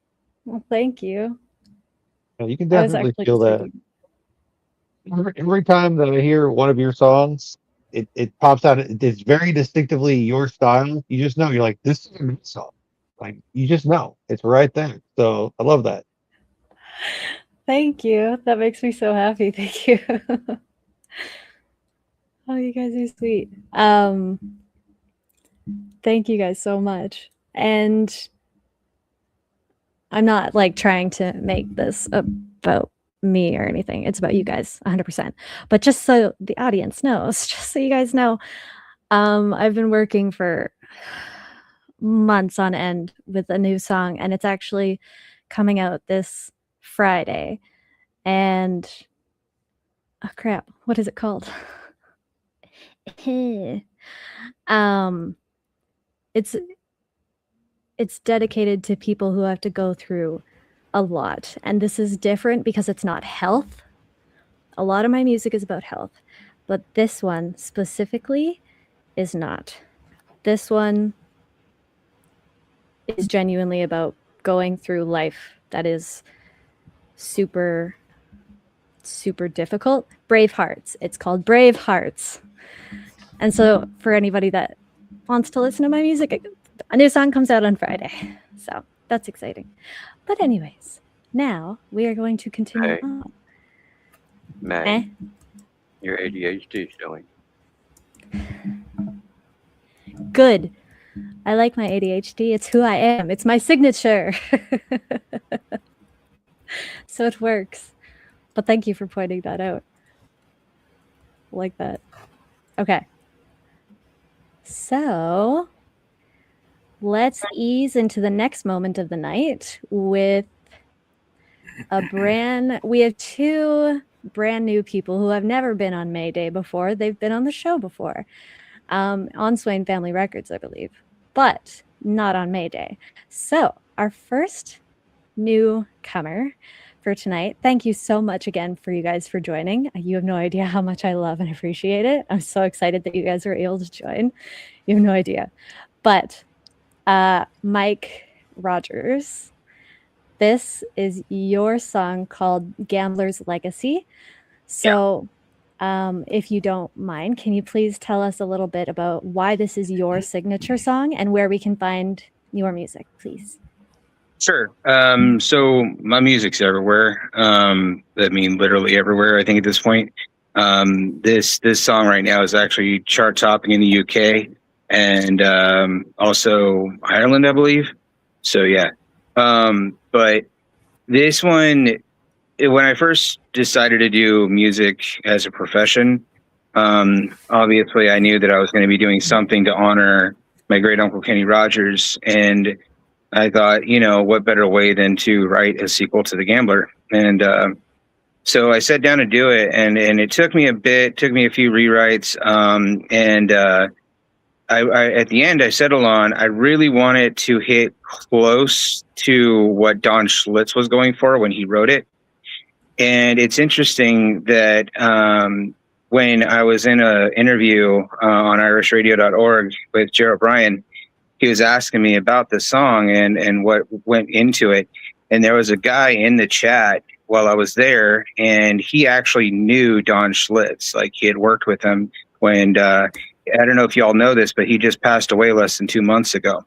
thank you.
Yeah, you can
I was
definitely
actually
feel
just
that.
thinking,
Every time that I hear one of your songs, it pops out. It's very distinctively your style. You just know. You're like, this is a good song. Like you just know. It's right there. So I love that.
thank you. That makes me so happy. Thank you. Oh, you guys are sweet. Thank you guys so much. And I'm not like trying to make this about me or anything. It's about you guys 100%. But just so the audience knows, just so you guys know, I've been working for months on end with a new song, and it's actually coming out this Friday. And oh crap, what is it called? It's dedicated to people who have to go through a lot. And this is different because it's not health. A lot of my music is about health, but this one specifically is not. This one is genuinely about going through life that is super, super difficult. Brave Hearts. It's called Brave Hearts. And so for anybody that wants to listen to my music, a new song comes out on Friday. So that's exciting. But anyways, now we are going to continue
Hey.
on.
May, your ADHD is showing.
Good. I like my ADHD. It's who I am. It's my signature. So it works. But thank you for pointing that out. Like that. Okay. So let's ease into the next moment of the night with we have two brand new people who have never been on Mayday before. They've been on the show before, on Swain Family Records, I believe, but not on Mayday. So our first newcomer for tonight. Thank you so much again for you guys for joining. You have no idea how much I love and appreciate it. I'm so excited that you guys were able to join. You have no idea. But Mike Rogers, this is your song called Gambler's Legacy. So if you don't mind, can you please tell us a little bit about why this is your signature song and where we can find your music, please?
Sure. So my music's everywhere. I mean, literally everywhere, I think, at this point. This song right now is actually chart topping in the UK and also Ireland, I believe. So yeah. But this one, when I first decided to do music as a profession, obviously I knew that I was going to be doing something to honor my great uncle Kenny Rogers, and I thought, you know, what better way than to write a sequel to The Gambler? And so I sat down to do it, and it took me a bit, took me a few rewrites, and I at the end I settled on, I really wanted to hit close to what Don Schlitz was going for when he wrote it. And it's interesting that when I was in an interview on irishradio.org with Jared Bryan, he was asking me about the song and what went into it. And there was a guy in the chat while I was there, and he actually knew Don Schlitz. Like, he had worked with him when, I don't know if y'all know this, but he just passed away less than 2 months ago.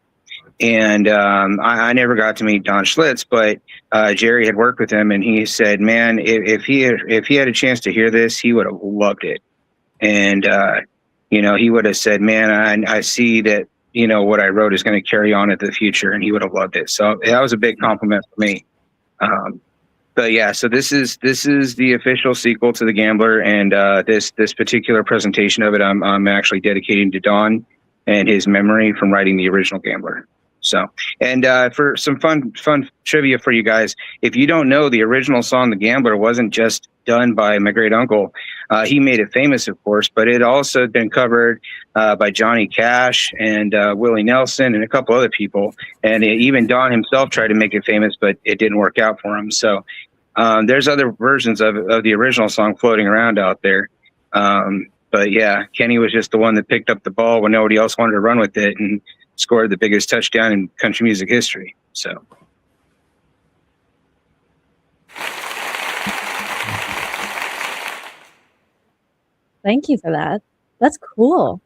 And I never got to meet Don Schlitz, but Jerry had worked with him, and he said, man, if he had a chance to hear this, he would have loved it. And, you know, he would have said, man, I see that, you know, what I wrote is going to carry on into the future, and he would have loved it. So that was a big compliment for me. But yeah, so this is the official sequel to The Gambler, and this particular presentation of it, I'm actually dedicating to Don and his memory from writing the original Gambler. So, and for some fun trivia for you guys, if you don't know, the original song The Gambler wasn't just done by my great uncle. He made it famous, of course, but it also had been covered by Johnny Cash and Willie Nelson and a couple other people. And even Don himself tried to make it famous, but it didn't work out for him. So there's other versions of the original song floating around out there. But yeah, Kenny was just the one that picked up the ball when nobody else wanted to run with it and scored the biggest touchdown in country music history. So.
Thank you for that. That's cool.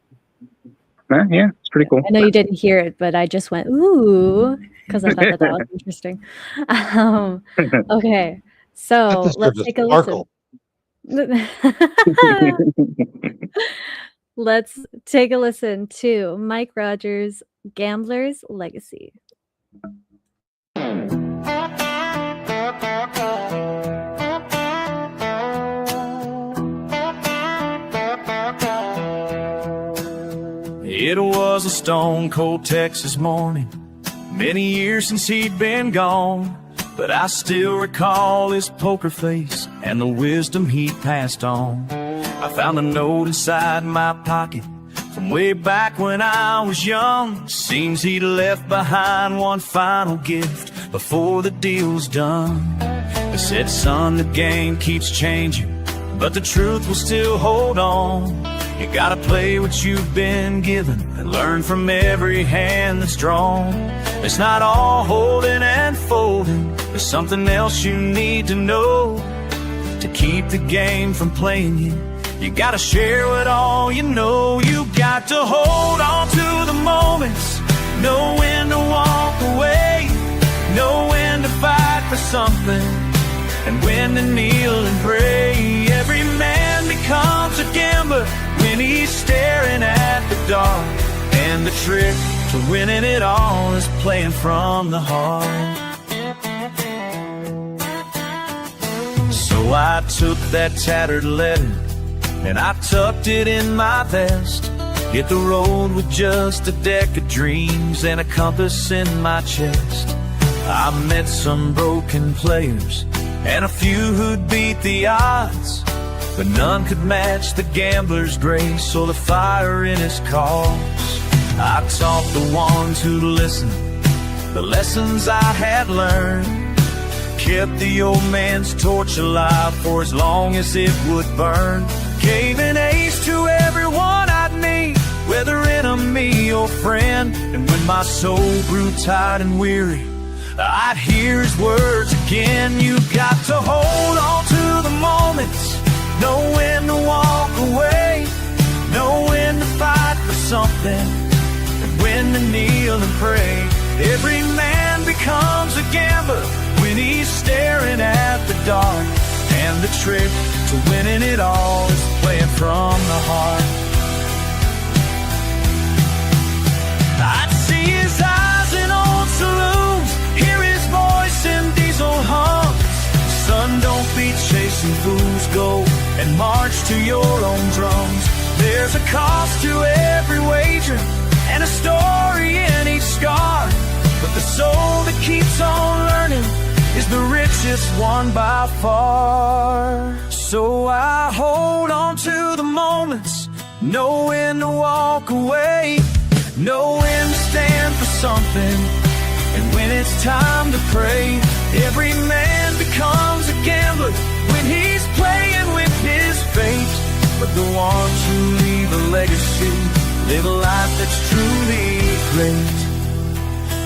Yeah, it's pretty cool.
I know you didn't hear it, but I just went, ooh, because I thought that was interesting. Okay, so let's take a listen. Let's take a listen to Mike Rogers' Gambler's Legacy.
It was a stone cold Texas morning, many years since he'd been gone, but I still recall his poker face and the wisdom he passed on. I found a note inside my pocket from way back when I was young. Seems he'd left behind one final gift before the deal's done. It said, son, the game keeps changing, but the truth will still hold on. You gotta play what you've been given and learn from every hand that's drawn. It's not all holding and folding, there's something else you need to know to keep the game from playing you. You gotta share what all you know. You got to hold on to the moments, know when to walk away, know when to fight for something, and when to kneel and pray. Every man becomes a gambler when he's staring at the dark, and the trick to winning it all is playing from the heart. So I took that tattered letter and I tucked it in my vest. Hit the road with just a deck of dreams and a compass in my chest. I met some broken players and a few who'd beat the odds, but none could match the gambler's grace or the fire in his cause. I taught the ones who listened the lessons I had learned, kept the old man's torch alive for as long as it would burn. Gave an ace to everyone I'd meet, whether enemy or friend. And when my soul grew tired and weary, I'd hear his words again. You got to hold on to the moments, know when to walk dark, and the trick to winning it all is playing from the heart. I'd see his eyes in old saloons, hear his voice in diesel hums. Son, don't be chasing fools, go and march to your own drums. There's a cost to every wager and a story in each scar, but the soul that keeps on learning is the richest one by far. So I hold on to the moments, know when to walk away, know when to stand for something, and when it's time to pray. Every man becomes a gambler when he's playing with his fate, but the ones who leave a legacy live a life that's truly great.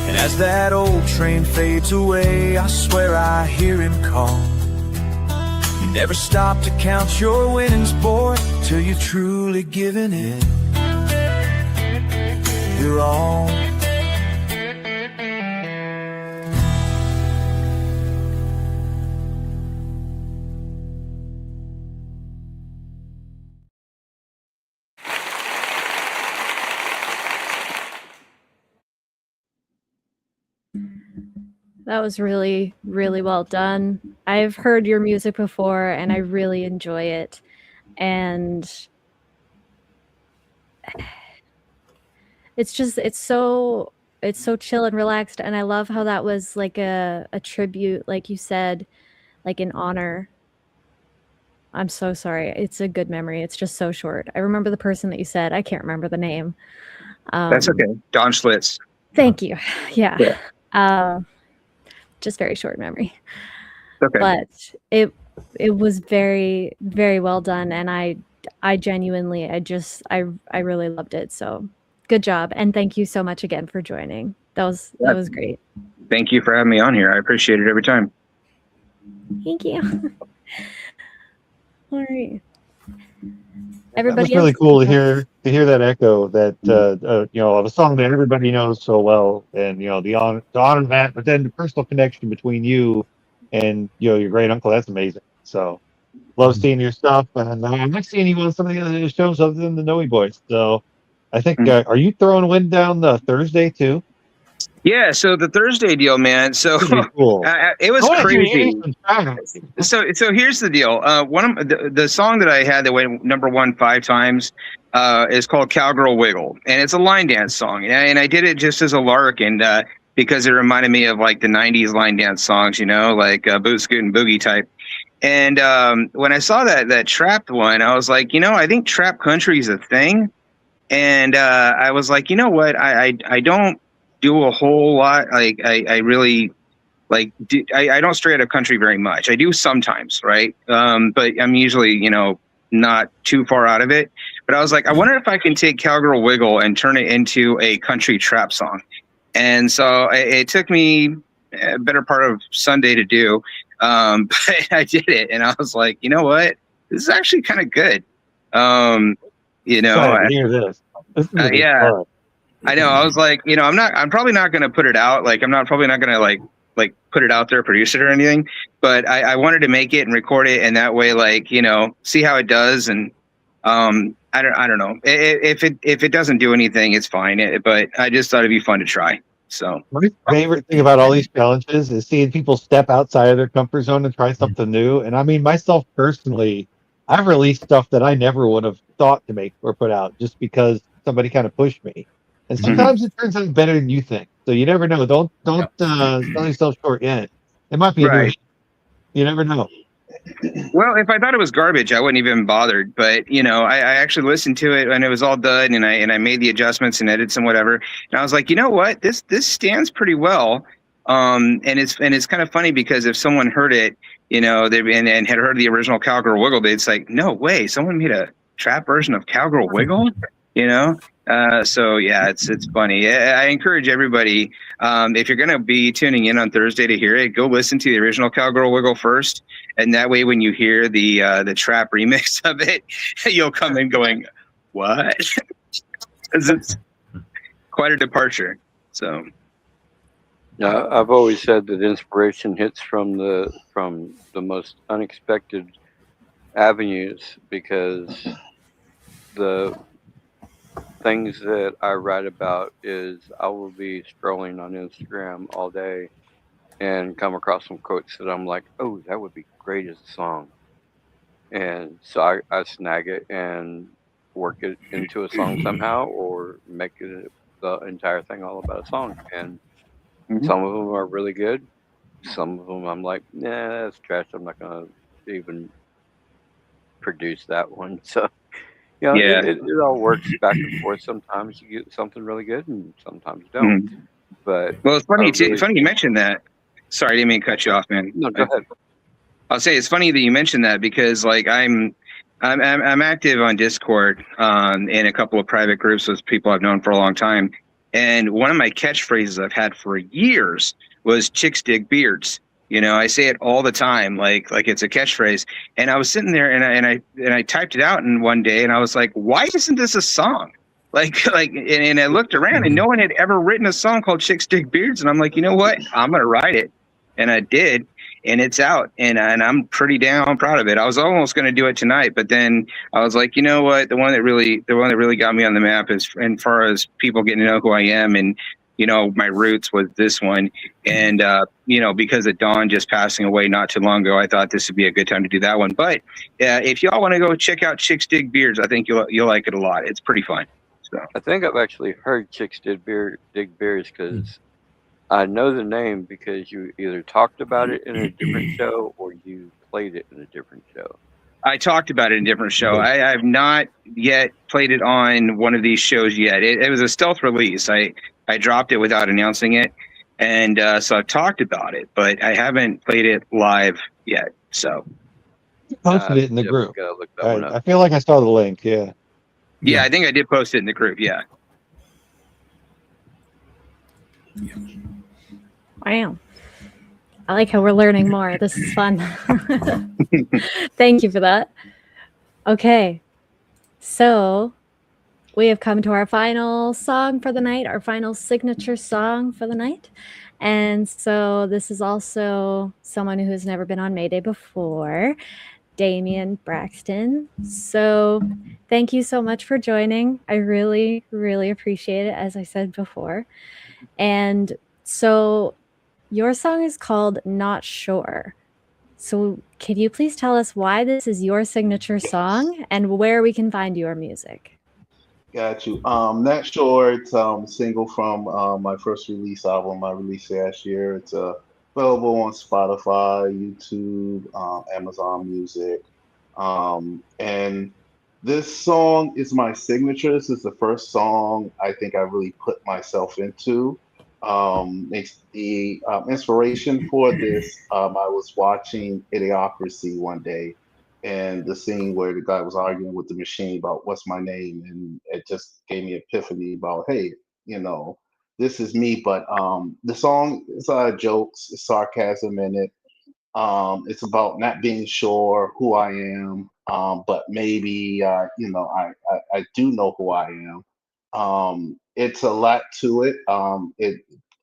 And as that old train fades away, I swear I hear him call, you never stop to count your winnings, boy, till you're truly giving it your all.
That was really, really well done. I've heard your music before and I really enjoy it. And it's so chill and relaxed. And I love how that was like a tribute, like you said, like in honor. I'm so sorry. It's a good memory. It's just so short. I remember the person that you said. I can't remember the name.
That's okay. Don Schlitz.
Thank you. Yeah.
Yeah.
Just very short memory.
Okay.
But it was very, very well done, and I genuinely I really loved it. So good job, and thank you so much again for joining. That was great.
Thank you for having me on here. I appreciate it every time.
Thank you. All right.
Everybody, that was really cool to hear that echo that of a song that everybody knows so well, and the honor of that, but then the personal connection between you and your great uncle. That's amazing. So love seeing your stuff, and I'm not seeing you on some of the other shows other than the Noe Boys. So I think are you throwing Wind down the Thursday too?
Yeah, so the Thursday deal, man. So
cool.
It was crazy. So here's the deal. One of the song that I had that went #1 5 times is called "Cowgirl Wiggle," and it's a line dance song. And I did it just as a lark, and because it reminded me of like the '90s line dance songs, like Boot Scoot and Boogie type. And when I saw that trap one, I was like, I think trap country is a thing. And I was like, you know what? I don't do a whole lot. Like I really I don't stray out of country very much. I do sometimes, right? But I'm usually, not too far out of it. But I was like, I wonder if I can take Cowgirl Wiggle and turn it into a country trap song. And so it took me a better part of Sunday to do. But I did it, and I was like, you know what? This is actually kind of good.
Hear this.
Yeah. Fun. I know. I was like, I'm probably not going to put it out. Like, probably not going to like put it out there, produce it or anything. But I wanted to make it and record it. And that way, see how it does. And I don't know if it doesn't do anything, it's fine. But I just thought it'd be fun to try. So
my favorite thing about all these challenges is seeing people step outside of their comfort zone and try something new. And I mean, myself personally, I've released stuff that I never would have thought to make or put out just because somebody kind of pushed me. And sometimes it turns out better than you think. So you never know. Don't sell yourself short yet. It might be right. You never know.
Well, if I thought it was garbage, I wouldn't even bothered. But I actually listened to it when it was all done, and I made the adjustments and edits and whatever. And I was like, you know what, this stands pretty well. And it's kind of funny because if someone heard it, and had heard the original Cowgirl Wiggle, it's like, no way, someone made a trap version of Cowgirl Wiggle, So yeah, it's funny. I encourage everybody, if you're going to be tuning in on Thursday to hear it, go listen to the original Cowgirl Wiggle first. And that way, when you hear the trap remix of it, you'll come in going, what? It's quite a departure. So
I've always said that inspiration hits from the most unexpected avenues because the things that I write about is I will be scrolling on Instagram all day and come across some quotes that I'm like, oh, that would be great as a song. And so I snag it and work it into a song somehow or make it the entire thing all about a song. And
Mhm.
some of them are really good. Some of them I'm like, nah, that's trash. I'm not going to even produce that one. So,
Yeah.
it all works back and forth. Sometimes you get something really good and sometimes you don't.
Mhm.
But
Well, it's
I
funny too.
really
Funny you
think,
mentioned that. Sorry, I didn't mean to cut you off, man.
no, go ahead.
I'll say it's funny that you mentioned that because like I'm active on Discord in a couple of private groups with people I've known for a long time, and one of my catchphrases I've had for years was "chicks dig beards." You know, I say it all the time, like it's a catchphrase. And I was sitting there and I typed it out in one day, and I was like, why isn't this a song? And I looked around, and no one had ever written a song called "Chicks Dig Beards," and I'm like, you know what? I'm gonna write it, and I did, and it's out, and I'm pretty damn proud of it. I was almost going to do it tonight, but then I was like, you know what, the one that really got me on the map is, as far as people getting to know who I am and my roots, was this one. And because of Dawn just passing away not too long ago, I thought this would be a good time to do that one. But if y'all want to go check out Chicks Dig Beards, I think you'll like it a lot. It's pretty fun. So
I think I've actually heard Chicks Dig Beers because I know the name because you either talked about it in a different show or you played it in a different show.
I talked about it in a different show. I have not yet played it on one of these shows yet. It was a stealth release. I dropped it without announcing it, and so I've talked about it, but I haven't played it live yet. So
Posted it in the
Definitely
group.
gotta look that one up.
I feel like I saw the link. Yeah.
yeah, I think I did post it in the group. Yeah.
Wow. I like how we're learning more. This is fun. Thank you for that. Okay. So we have come to our final song for the night, our final signature song for the night. And so this is also someone who has never been on Mayday before, Damian Braxton. So thank you so much for joining. I really, really appreciate it, as I said before. And so your song is called Not Sure. So can you please tell us why this is your signature song and where we can find your music?
Got you. Not sure. It's single from my first release album I released last year. It's available on Spotify, YouTube, Amazon Music. And this song is my signature. This is the first song I think I really put myself into. Makes the inspiration for this. I was watching Idiocracy one day, and the scene where the guy was arguing with the machine about what's my name, and it just gave me epiphany about, hey, you know, this is me. But the song is jokes, sarcasm in it. It's about not being sure who I am, but maybe I do know who I am. It's a lot to it.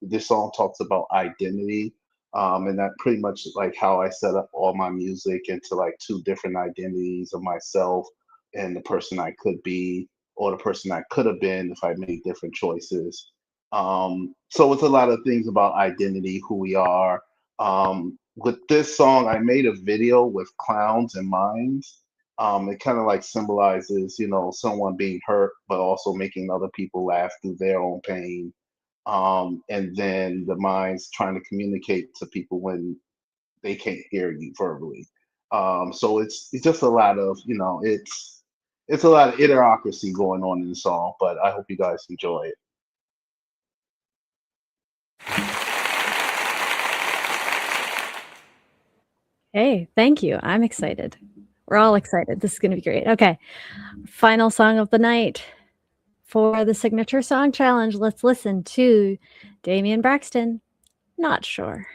This song talks about identity, and that pretty much like how I set up all my music into like two different identities of myself and the person I could be, or the person I could have been if I made different choices. So it's a lot of things about identity, who we are. With this song, I made a video with clowns and mines. It kind of like symbolizes, someone being hurt, but also making other people laugh through their own pain. And then the mines trying to communicate to people when they can't hear you verbally. So it's just a lot of, it's a lot of idiocracy going on in the song, but I hope you guys enjoy it.
Hey, thank you. I'm excited. We're all excited. This is going to be great. Okay. Final song of the night. For the signature song challenge, let's listen to Damian Braxton, Not Sure.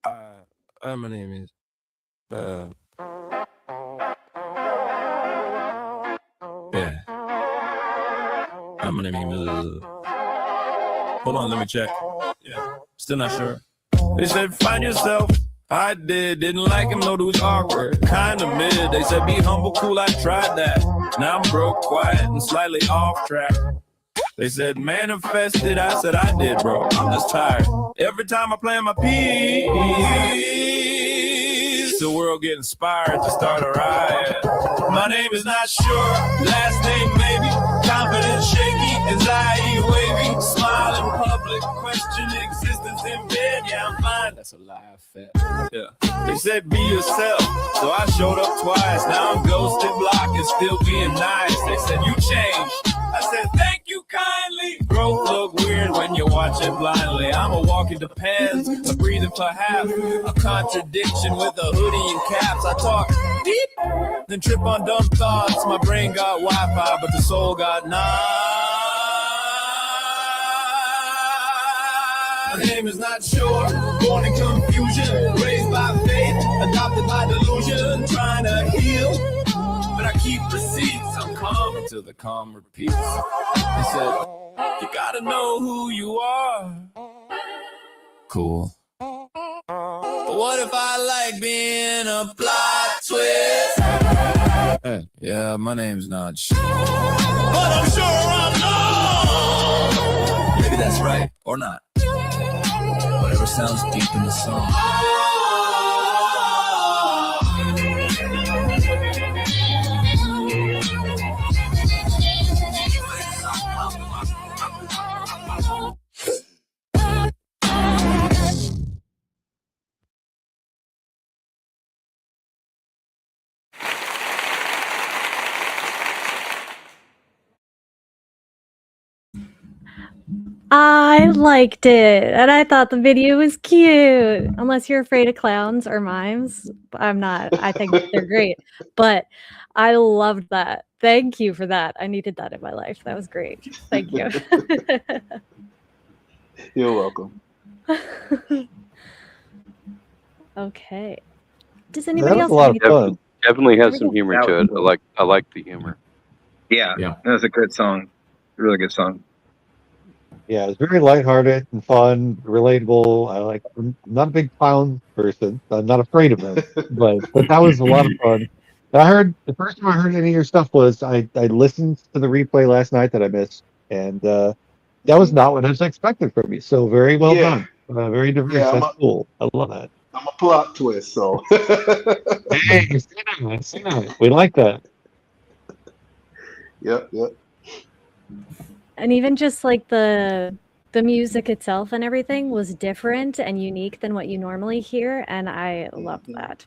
My name is yeah. My name is
Hold on, let me check. Yeah, still not sure. They said, find yourself. I didn't like him, no, it was awkward, kinda mid. They said, be humble, cool, I tried that. Now I'm broke, quiet, and slightly off track. They said, manifested, I said, I did, bro, I'm just tired. Every time I play my piece, the world get inspired to start a riot. My name is not sure, last name maybe, confidence shaky, anxiety wavy, smile in public, question existence in bed, yeah, I'm fine. That's a lie, fat. Yeah. They said, be yourself, so I showed up twice, now I'm ghosted, blocked, and still being nice. They said, you changed. I said, thank you kindly. Growth look weird when you watch it blindly. I'm a walking depends, a breathing for half, a contradiction with a hoodie and caps. I talk deep, then trip on dumb thoughts. My brain got Wi-Fi, but the soul got none. My name is not sure, born in confusion, raised by faith, adopted by delusion, trying to heal, but I keep receipts. I'm calm until the calm repeats. They said, you gotta know who you are. Cool. But what if I like being a plot twist? Hey, yeah, my name's not sure, but I'm sure I'm not. Maybe that's right, or not. Whatever sounds deep in the song.
I liked it, and I thought the video was cute. Unless you're afraid of clowns or mimes. I'm not. I think they're great. But I loved that. Thank you for that. I needed that in my life. That was great. Thank you.
You're welcome.
Okay. Does
That
anybody
was
else
a lot
have
of
anything?
fun.
Definitely
There
has
we
some
go.
humor to it. I like the humor.
Yeah,
Yeah.
that was a good song. Really good song.
Yeah, it was very lighthearted and fun, relatable. I'm not a big clown person. I'm not afraid of them, but that was a lot of fun. And I heard the first time I heard any of your stuff was I listened to the replay last night that I missed, and that was not what I was expecting from you. So very well
Yeah,
done. Very diverse.
yeah,
That's cool. I love that.
I'm a plot twist, so
Hey, you see that? I see that. We like that.
yep.
And even just like the music itself and everything was different and unique than what you normally hear, and I loved that.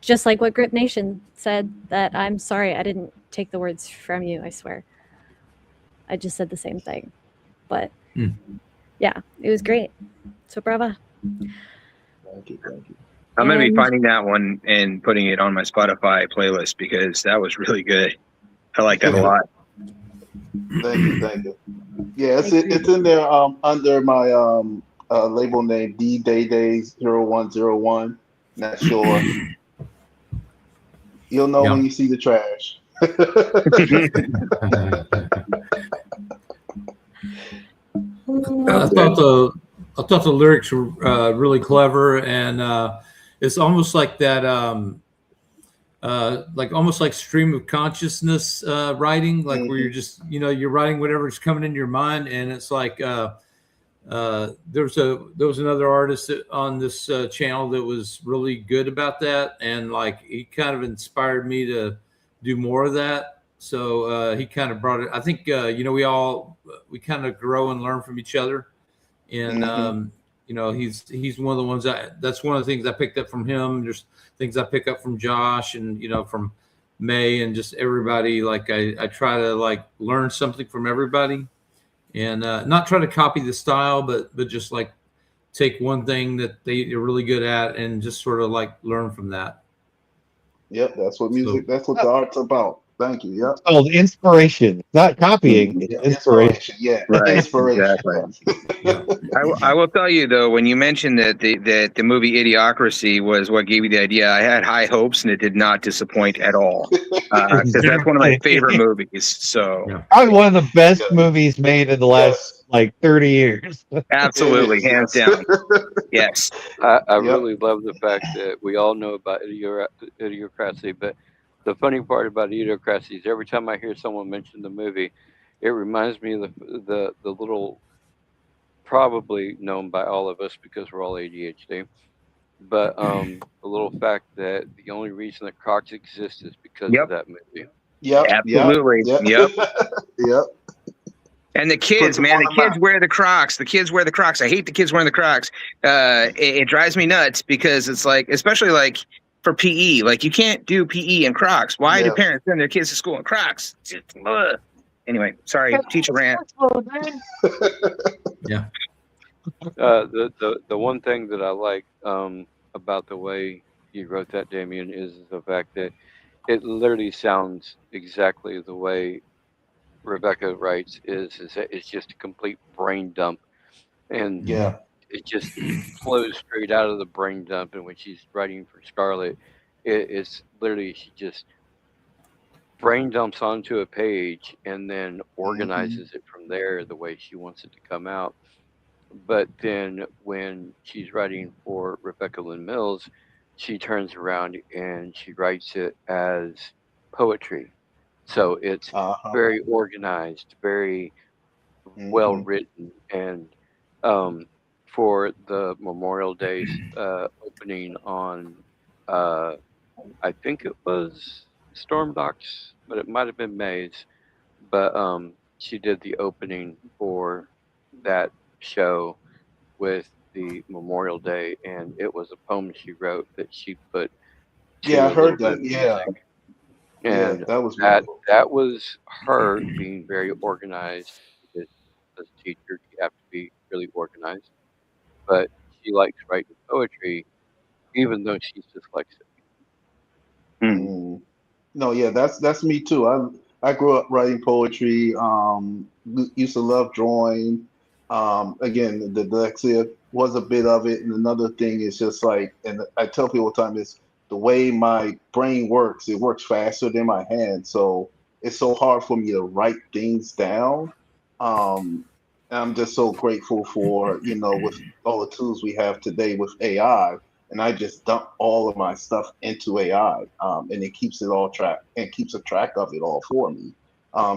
Just like what Grip Nation said, that I'm sorry, I didn't take the words from you, I swear. I just said the same thing. But yeah, it was great. So brava.
Thank you.
I'm going to be
And-
finding that one and putting it on my Spotify playlist because that was really good. I like that a lot.
Thank you. Yeah, it's in there under my label name D-Day-Day-0101. Not sure. You'll know when you see the trash.
I thought the lyrics were really clever, and it's almost like that, almost like stream of consciousness writing, like where you're just you're writing whatever's coming into your mind, and it's like there was another artist on this channel that was really good about that, and like he kind of inspired me to do more of that. So he kind of brought it. I think we kind of grow and learn from each other, and he's one of the ones that's one of the things I picked up from him. There's things I pick up from Josh and from May and just everybody. Like I try to like learn something from everybody, and not try to copy the style, but just like take one thing that they're really good at and just sort of like learn from that.
Yep, that's what music. That's what the art's about. Thank you. Yep.
Oh, inspiration, not copying. It's inspiration.
Yeah,
Right,
inspiration.
exactly. I will tell you though, when you mentioned that the movie Idiocracy was what gave you the idea, I had high hopes and it did not disappoint at all. Because that's one of my favorite movies. So
Probably one of the best movies made in the last like 30 years.
Absolutely,
It is,
hands
yes.
down. Yes.
I
Yep.
really love the fact that we all know about idiocracy, but the funny part about idiocracy is every time I hear someone mention the movie, it reminds me of the little, probably known by all of us because we're all ADHD, but the little fact that the only reason that Crocs exist is because of
Yep.
that movie.
Yep. Yep.
Absolutely.
Yep.
Yep.
Yep.
And the
Puts
kids,
them
man,
on
the
the
kids
map.
wear the Crocs. The kids wear the Crocs. I hate the kids wearing the Crocs. It drives me nuts because it's like, especially like for PE, like you can't do PE in Crocs. Why do
Yes.
parents send their kids to school in Crocs? Ugh. Anyway, sorry, teacher rant.
Yeah.
The one thing that I like about the way you wrote that, Damien, is the fact that it literally sounds exactly the way Rebecca writes. Is that it's just a complete brain dump, and
Yeah.
it just flows straight out of the brain dump. And when she's writing for Scarlett, it's literally she just brain dumps onto a page and then
Hmm.
organizes it from there the way she wants it to come out. But then when she's writing for Rebecca Lynn Mills, she turns around and she writes it as poetry. So it's
Uh-huh.
very organized, very well
Hmm.
written. And um, for the Memorial Day opening on, uh, I think it was Storm Docks, but it might have been May's. But she did the opening for that show with the Memorial Day, and it was a poem she wrote that she put
Yeah, I
to a little
heard
bit
that.
of
Yeah.
music,
Yeah,
and
that was
that
beautiful.
that was her being very organized. Because as a teacher, you have to be really organized, but she likes writing poetry, even though she's dyslexic.
Hmm.
Mm. No, yeah, that's me too. I grew up writing poetry. Used to love drawing. Again, the dyslexia was a bit of it, and another thing is just like, and I tell people all the time is the way my brain works. It works faster than my hand, so it's so hard for me to write things down. Um, and I'm just so grateful for with all the tools we have today with AI, and I just dump all of my stuff into AI, and it keeps it all track and keeps a track of it all for me.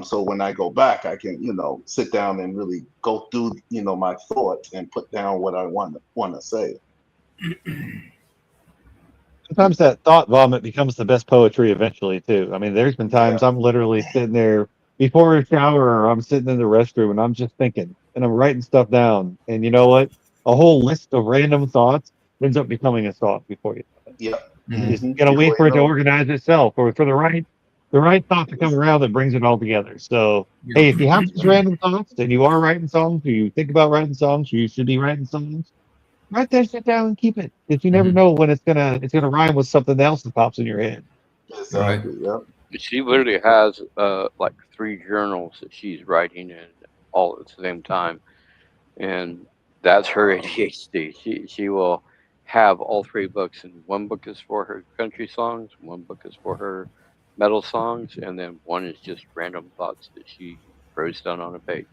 So when I go back, I can sit down and really go through my thoughts and put down what I want to say.
Sometimes that thought vomit becomes the best poetry eventually too. I mean, there's been
Yeah.
times I'm literally sitting there before a shower or I'm sitting in the restroom and I'm just thinking and I'm writing stuff down. And you know what? A whole list of random thoughts ends up becoming a song before you know it.
Yep.
You just
Hmm.
gotta wait
Before
for
you
it to
know
organize itself or for the right thought to come around that brings it all together. So hey, if you have these random thoughts and you are writing songs or you think about writing songs or you should be writing songs, write that shit down and keep it. Because you never know when it's gonna rhyme with something else that pops in your head.
it.
Right.
Exactly. Yep.
She literally has like 3 journals that she's writing in all at the same time, and that's her
Wow.
ADHD. She will have all 3 books, and one book is for her country songs, one book is for her metal songs, and then one is just random thoughts that she throws down on a page.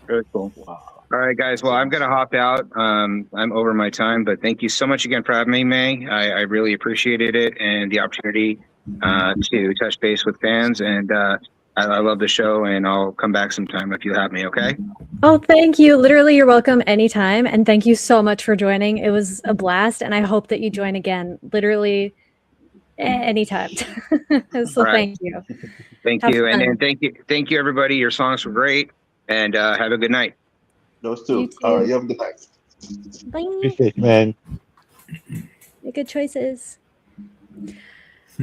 Very cool.
Wow.
All right, guys.
That's
Well, I'm going to
awesome.
hop out. I'm over my time, but thank you so much again for having me, May. I really appreciated it and the opportunity to touch base with fans. And I love the show, and I'll come back sometime if you have me, okay?
Oh, thank you. Literally, you're welcome anytime. And thank you so much for joining. It was a blast. And I hope that you join again, literally anytime. So
All right.
thank you.
Thank
Have
you. And
fun.
thank you, everybody. Your songs were great. And have a good night.
Those
You
two. All right.
too.
You have a good night.
Bye.
Appreciate you, man.
Make good choices.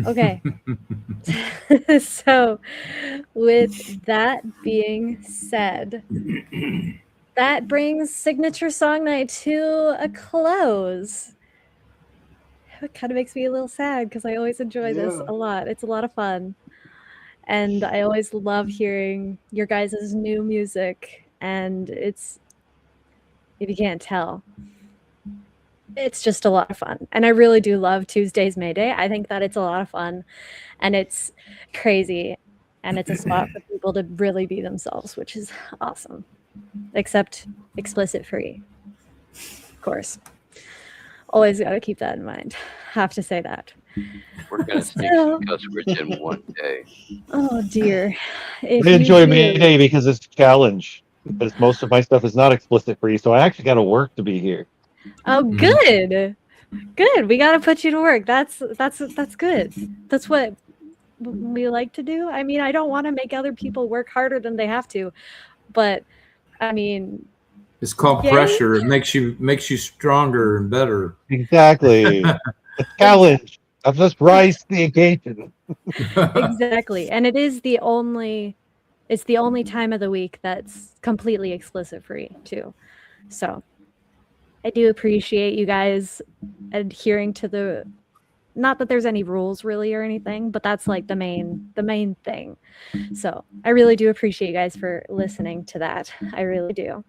Okay. So, with that being said, that brings Signature Song Night to a close. It kind of makes me a little sad because I always enjoy this
Yeah.
a lot. It's a lot of fun. And I always love hearing your guys' new music. And it's, if you can't tell, it's just a lot of fun. And I really do love Tuesday's Mayday. I think that it's a lot of fun and it's crazy. and it's a spot for people to really be themselves, which is awesome. Except explicit free, of course. Always got to keep that in mind. Have to say that.
We're gonna sneak some cuss words in one day.
Oh dear.
I enjoy Mayday because it's a challenge. Because most of my stuff is not explicit free, so I actually got to work to be here.
Oh, good. Good. We got to put you to work. That's good. That's what we like to do. I mean, I don't want to make other people work harder than they have to, but I mean,
it's called pressure. It makes you stronger and better.
Exactly. A challenge. I've just rise to the occasion.
Exactly. And it's the only time of the week that's completely explicit free too. So I do appreciate you guys adhering to not that there's any rules really or anything, but that's like the main thing. So I really do appreciate you guys for listening to that. I really do.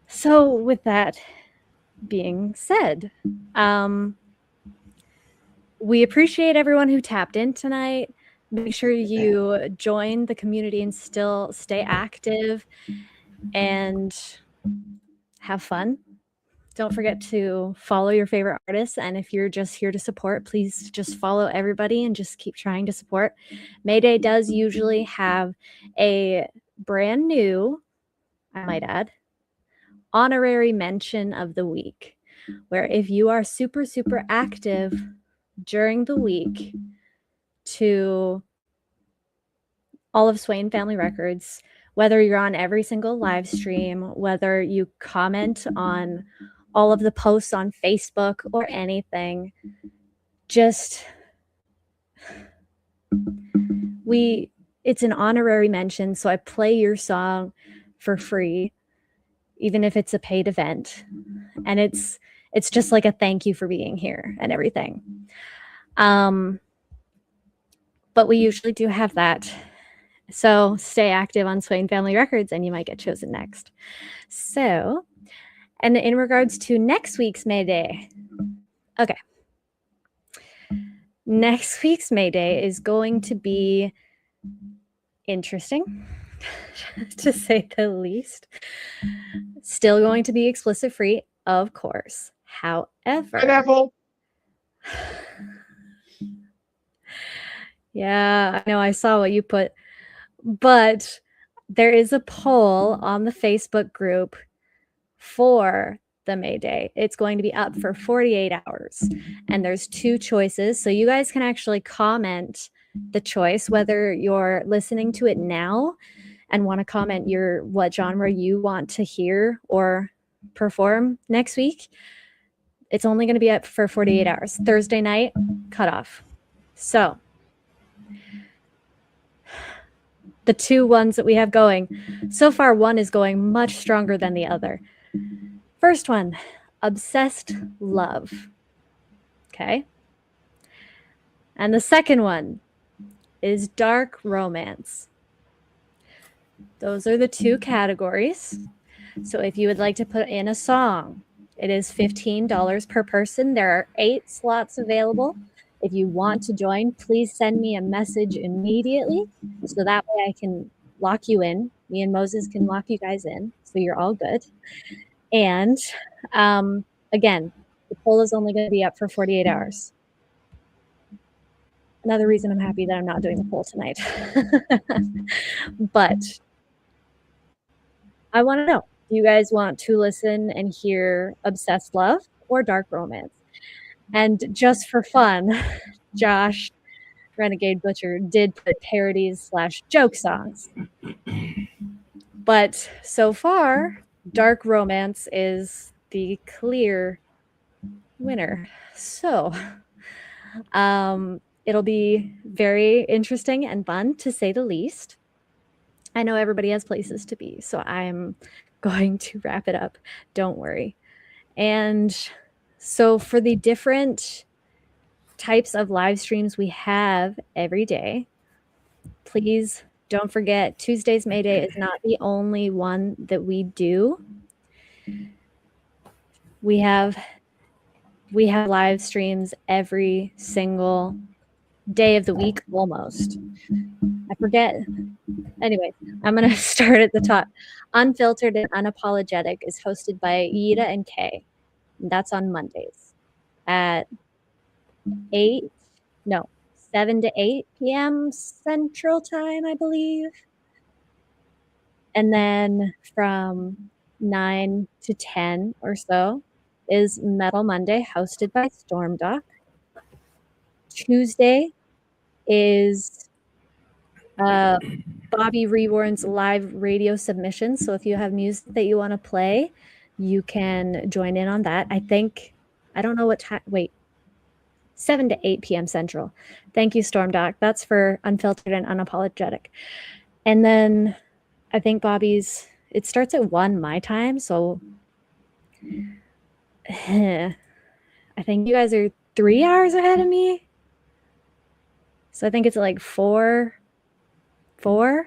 So with that being said, we appreciate everyone who tapped in tonight. Make sure you join the community and still stay active and have fun. Don't forget to follow your favorite artists. And if you're just here to support, please just follow everybody and just keep trying to support. Mayday does usually have a brand new, I might add, honorary mention of the week, where if you are super, super active during the week to all of Swain Family Records, whether you're on every single live stream, whether you comment on all of the posts on Facebook or anything, just it's an honorary mention. So I play your song for free, even if it's a paid event. And it's just like a thank you for being here and everything. But we usually do have that. So stay active on Swain Family Records and you might get chosen next. So, and in regards to next week's Mayday, okay. Next week's Mayday is going to be interesting, to say the least. Still going to be explicit free, of course. However,
Pineapple.
Yeah, I know. I saw what you put. But there is a poll on the Facebook group for the Mayday. It's going to be up for 48 hours. And there's 2 choices. So you guys can actually comment the choice, whether you're listening to it now and want to comment what genre you want to hear or perform next week. It's only going to be up for 48 hours. Thursday night, cutoff. So the 2 ones that we have going, so far one is going much stronger than the other. First one, Obsessed Love. Okay. And the second one is Dark Romance. Those are the 2 categories. So if you would like to put in a song, it is $15 per person. There are 8 slots available. If you want to join, please send me a message immediately so that way I can lock you in. Me and Moses can lock you guys in so you're all good. And again, the poll is only going to be up for 48 hours. Another reason I'm happy that I'm not doing the poll tonight. But I want to know, do you guys want to listen and hear Obsessed Love or Dark Romance? And just for fun, Josh, Renegade Butcher, did put parodies/joke songs. But so far, Dark Romance is the clear winner. So it'll be very interesting and fun, to say the least. I know everybody has places to be, so I'm going to wrap it up. Don't worry. And so for the different types of live streams we have every day, please don't forget Tuesday's Mayday is not the only one that we do. We have live streams every single day of the week almost. I forget. Anyway, I'm going to start at the top. Unfiltered and Unapologetic is hosted by Yida and Kay. And that's on Mondays at 7 to 8 p.m. Central Time, I believe. And then from 9 to 10 or so is Metal Monday, hosted by Stormdock. Tuesday is Bobby Reborn's live radio submission. So if you have music that you want to play, you can join in on that. I don't know what time. Wait, 7 to 8 p.m. Central. Thank you, Stormdock. That's for Unfiltered and Unapologetic. And then I think Bobby's, it starts at 1 my time. So I think you guys are 3 hours ahead of me. So I think it's like 4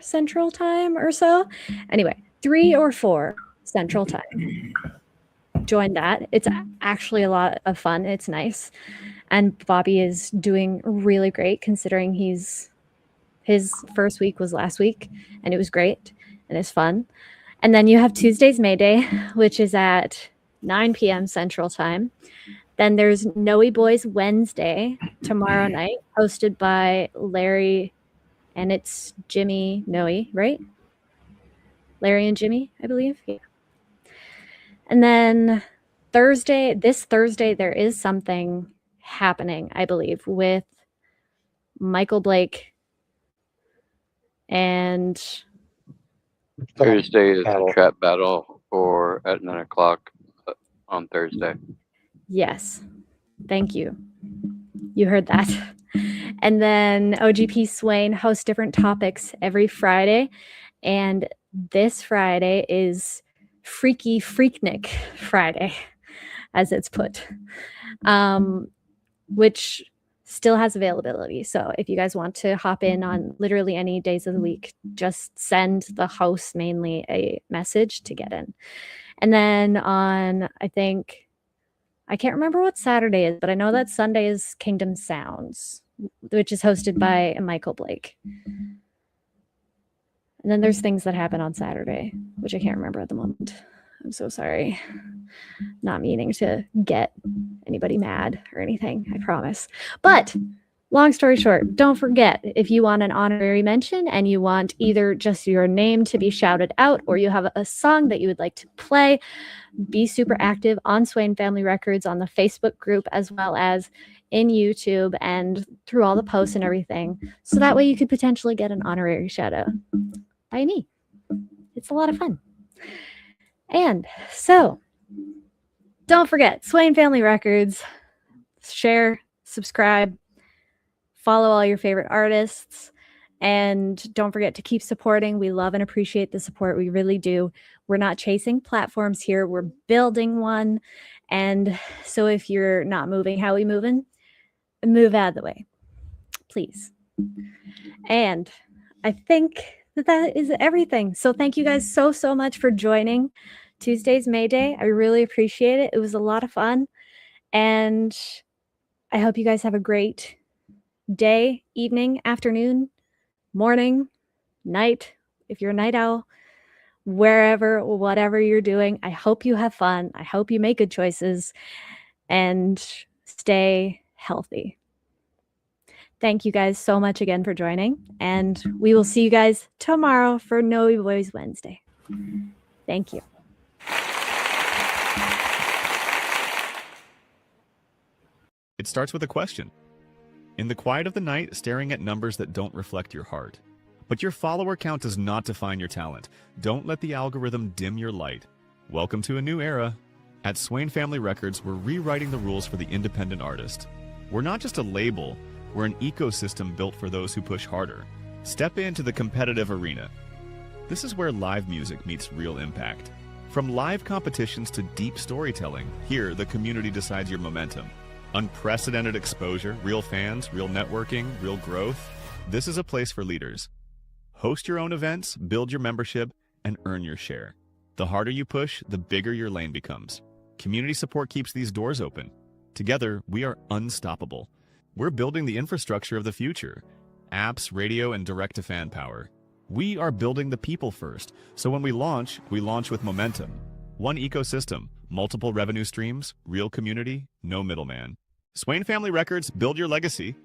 Central Time or so. Anyway, 3 or 4 Central Time. Join that. It's actually a lot of fun. It's nice. And Bobby is doing really great considering his first week was last week and it was great and it's fun. And then you have Tuesday's Mayday, which is at 9 p.m. Central Time. Then there's Noe Boys Wednesday tomorrow night, hosted by Larry, and it's Jimmy Noe, right? Larry and Jimmy, I believe. Yeah. And then this Thursday, there is something happening, I believe, with Michael Blake and
Thursday is a trap battle at 9 o'clock on Thursday.
Yes. Thank you. You heard that. And then O.G.P. Swain hosts different topics every Friday. And this Friday is Freaky Freaknik Friday, as it's put, which still has availability. So if you guys want to hop in on literally any days of the week, just send the host mainly a message to get in. And then on, I can't remember what Saturday is, but I know that Sunday is Kingdom Sounds, which is hosted by Michael Blake. And then there's things that happen on Saturday, which I can't remember at the moment. I'm so sorry. Not meaning to get anybody mad or anything, I promise. But long story short, don't forget, if you want an honorary mention and you want either just your name to be shouted out or you have a song that you would like to play, be super active on Swain Family Records on the Facebook group as well as in YouTube and through all the posts and everything. So that way you could potentially get an honorary shout out by me. It's a lot of fun. And so don't forget, Swain Family Records, share, subscribe, follow all your favorite artists, and don't forget to keep supporting. We love and appreciate the support. We really do. We're not chasing platforms here. We're building one. And so if you're not moving how we moving, move out of the way, please. And I think that is everything. So thank you guys so much for joining Tuesday's Mayday. I really appreciate it. It was a lot of fun. And I hope you guys have a great day, evening, afternoon, morning, night, if you're a night owl, wherever, whatever you're doing. I hope you have fun. I hope you make good choices and stay healthy. Thank you guys so much again for joining, and we will see you guys tomorrow for Noe Boys Wednesday. Thank you.
It starts with a question. In the quiet of the night, staring at numbers that don't reflect your heart. But your follower count does not define your talent. Don't let the algorithm dim your light. Welcome to a new era. At Swain Family Records, we're rewriting the rules for the independent artist. We're not just a label, we're an ecosystem built for those who push harder. Step into the competitive arena. This is where live music meets real impact. From live competitions to deep storytelling, here the community decides your momentum. Unprecedented exposure, real fans, real networking, real growth. This is a place for leaders. Host your own events, build your membership, and earn your share. The harder you push, the bigger your lane becomes. Community support keeps these doors open. Together, we are unstoppable. We're building the infrastructure of the future. apps, radio, and direct-to-fan power. We are building the people first, so when we launch with momentum. One ecosystem, multiple revenue streams, real community, no middleman. Swain Family Records, build your legacy.